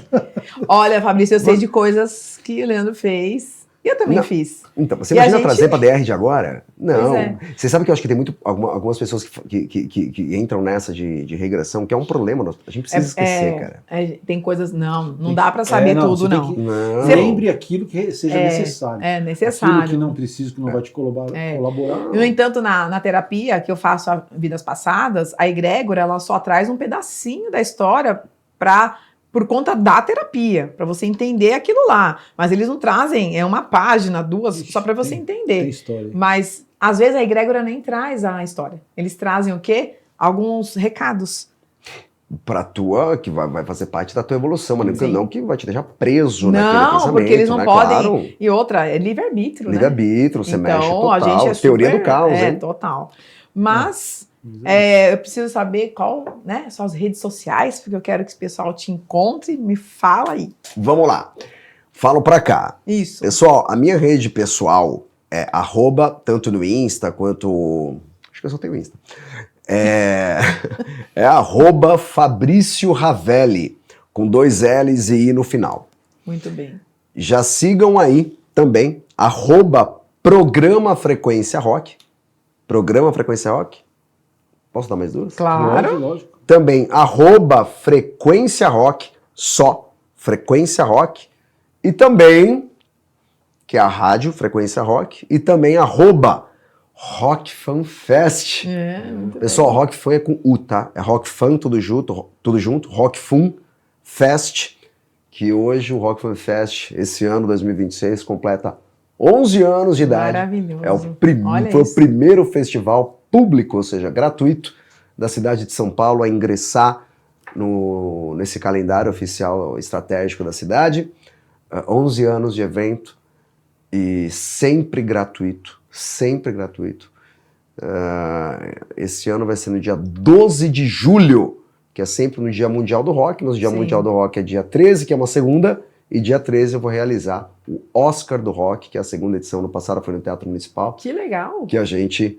Olha, Fabrício, eu sei de coisas que o Leandro fez. E eu também Não. fiz. Então, você E a imagina gente- trazer pra DR de agora? Não. Pois é. Você sabe que eu acho que tem algumas pessoas que entram nessa de regressão, que é um problema. A gente precisa esquecer, cara. Tem coisas. Não dá pra saber não, tudo, você tem não. que- Não. Lembre aquilo que seja necessário. É Aquilo necessário. que não precisa, que não vai te colaborar. No entanto, na terapia que eu faço a vidas passadas, a egrégora ela só traz um pedacinho da história por conta da terapia, para você entender aquilo lá. Mas eles não trazem, uma página, 2, só para você Tem entender. história. Mas, às vezes, a egrégora nem traz a história. Eles trazem o quê? Alguns recados. Pra tua, que vai fazer parte da tua evolução, mas Sim. não que vai te deixar preso naquele Não, pensamento, porque eles não né? podem. Claro. E outra, é livre-arbítrio, né? Livre-arbítrio, você mexe Então, total. a gente é Teoria super- do caos, é, hein? total. Mas eu preciso saber qual, né, suas redes sociais, porque eu quero que esse pessoal te encontre, me fala aí. Vamos lá. Falo pra cá. Isso. Pessoal, a minha rede pessoal é @ tanto no Insta quanto... Acho que eu só tenho Insta. É @ Fabrício Ravelli, com 2 L's e I no final. Muito bem. Já sigam aí também, @Programa Frequência Rock. Programa Frequência Rock. Posso dar mais 2? Claro. Lógico. Também, @Frequência Rock, só Frequência Rock. E também, que é a rádio Frequência Rock. E também, @Rock Fan Fest. Muito Pessoal, Rock Fan é com U, tá? É Rock Fan tudo junto, Rock Fun Fest. Que hoje o Rock Fan Fest, esse ano, 2026, completa 11 anos de idade. Maravilhoso. Olha Foi o isso. primeiro festival público, ou seja, gratuito, da cidade de São Paulo a ingressar nesse calendário oficial estratégico da cidade. 11 anos de evento e sempre gratuito, sempre gratuito. Esse ano vai ser no dia 12 de julho, que é sempre no Dia Mundial do Rock. Nosso Dia Sim. Mundial do Rock é dia 13, que é uma segunda, e dia 13 eu vou realizar o Oscar do Rock, que é a segunda edição, no passado foi no Teatro Municipal, Que legal. que a gente,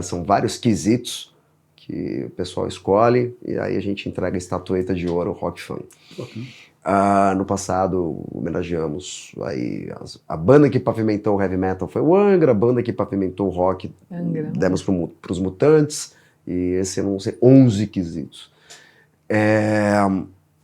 são vários quesitos que o pessoal escolhe, e aí a gente entrega a estatueta de ouro Rock Fan. No passado, homenageamos aí a banda que pavimentou o heavy metal foi o Angra, a banda que pavimentou o rock Angra. demos para os Mutantes, E esse não sei, 11 quesitos.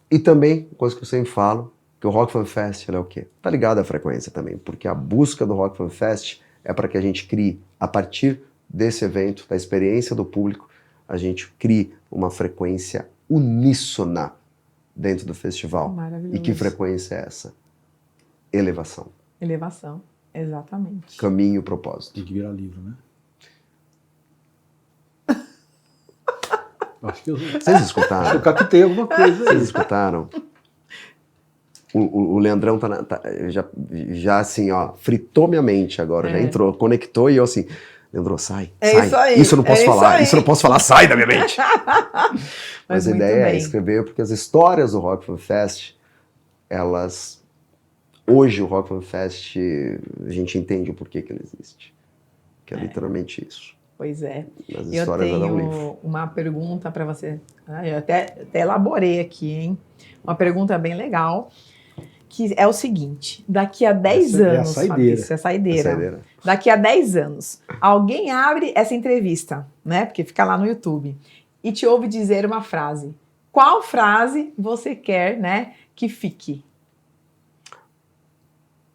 E também, coisa que eu sempre falo, que o Rock Fan Fest é o quê? Tá ligado à frequência também, porque a busca do Rock Fan Fest é para que a gente crie, a partir desse evento, da experiência do público, a gente crie uma frequência uníssona dentro do festival. Maravilhoso. E que frequência é essa? Elevação. Elevação, exatamente. Caminho, propósito. Tem que virar livro, né? Acho que Vocês escutaram? eu captei alguma coisa Vocês aí. escutaram? O Leandrão já assim, ó, fritou minha mente agora, já entrou, conectou e eu assim, Leandro, sai, sai. Isso aí, Isso eu não posso falar, aí. isso eu não posso falar, sai da minha mente. Mas a muito ideia é bem. escrever, porque as histórias do Rock Fan Fest, hoje o Rock Fan Fest, a gente entende o porquê que ele existe. Que é literalmente isso. Pois é. As Eu histórias já dão livro. tenho uma pergunta para você. Eu até elaborei aqui, hein? Uma pergunta bem legal, que é o seguinte: daqui a 10 Essa é a anos, saideira. Fabrício, é a saideira. Saideira. Daqui a 10 anos, alguém abre essa entrevista, né? Porque fica lá no YouTube, e te ouve dizer uma frase. Qual frase você quer, né, que fique?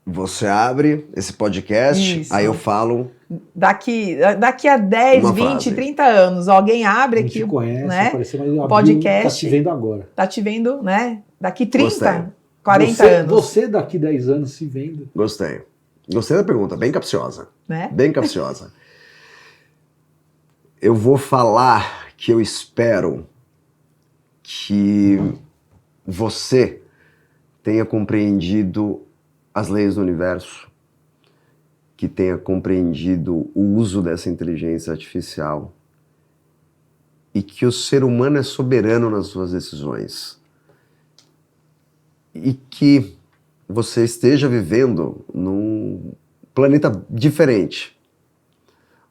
Você abre esse podcast, Isso. aí eu falo. Daqui a 10, Uma 20, frase. 30 anos, alguém abre Não aqui, te conhece, né? apareceu, mas abriu, podcast. tá te vendo agora. Tá te vendo, né? Daqui 30, Gostei. 40 anos, Você daqui 10 anos se vendo. Gostei. Gostei da pergunta, bem capciosa. né? Bem capciosa. Eu vou falar que eu espero que você tenha compreendido as leis do universo, que tenha compreendido o uso dessa inteligência artificial e que o ser humano é soberano nas suas decisões e que você esteja vivendo num planeta diferente,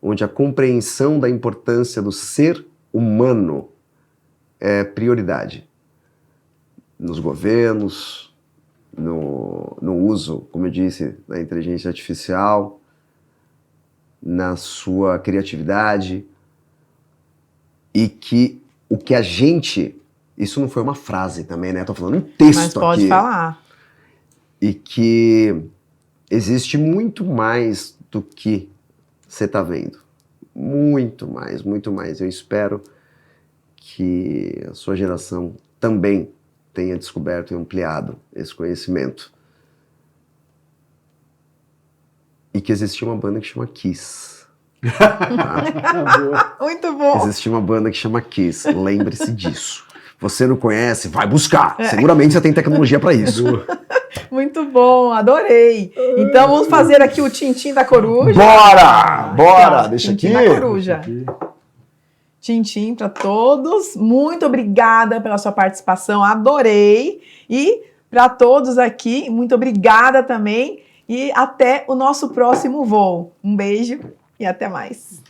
onde a compreensão da importância do ser humano é prioridade nos governos, no uso, como eu disse, da inteligência artificial, na sua criatividade, e que o que a gente... Isso não foi uma frase também, né? Tô falando um texto Mas pode aqui. falar. E que existe muito mais do que você está vendo. Muito mais, muito mais. Eu espero que a sua geração também tenha descoberto e ampliado esse conhecimento. E que existia uma banda que chama Kiss. Tá? Muito bom. Existia uma banda que chama Kiss. Lembre-se disso. Você não conhece? Vai buscar. Seguramente você tem tecnologia para isso. Muito bom, adorei. Então vamos fazer aqui o tintim da coruja. Bora! Bora! Aqui, ó, Deixa tintim aqui. da coruja. Tintim para todos. Muito obrigada pela sua participação, adorei. E para todos aqui, muito obrigada também. E até o nosso próximo voo. Um beijo e até mais.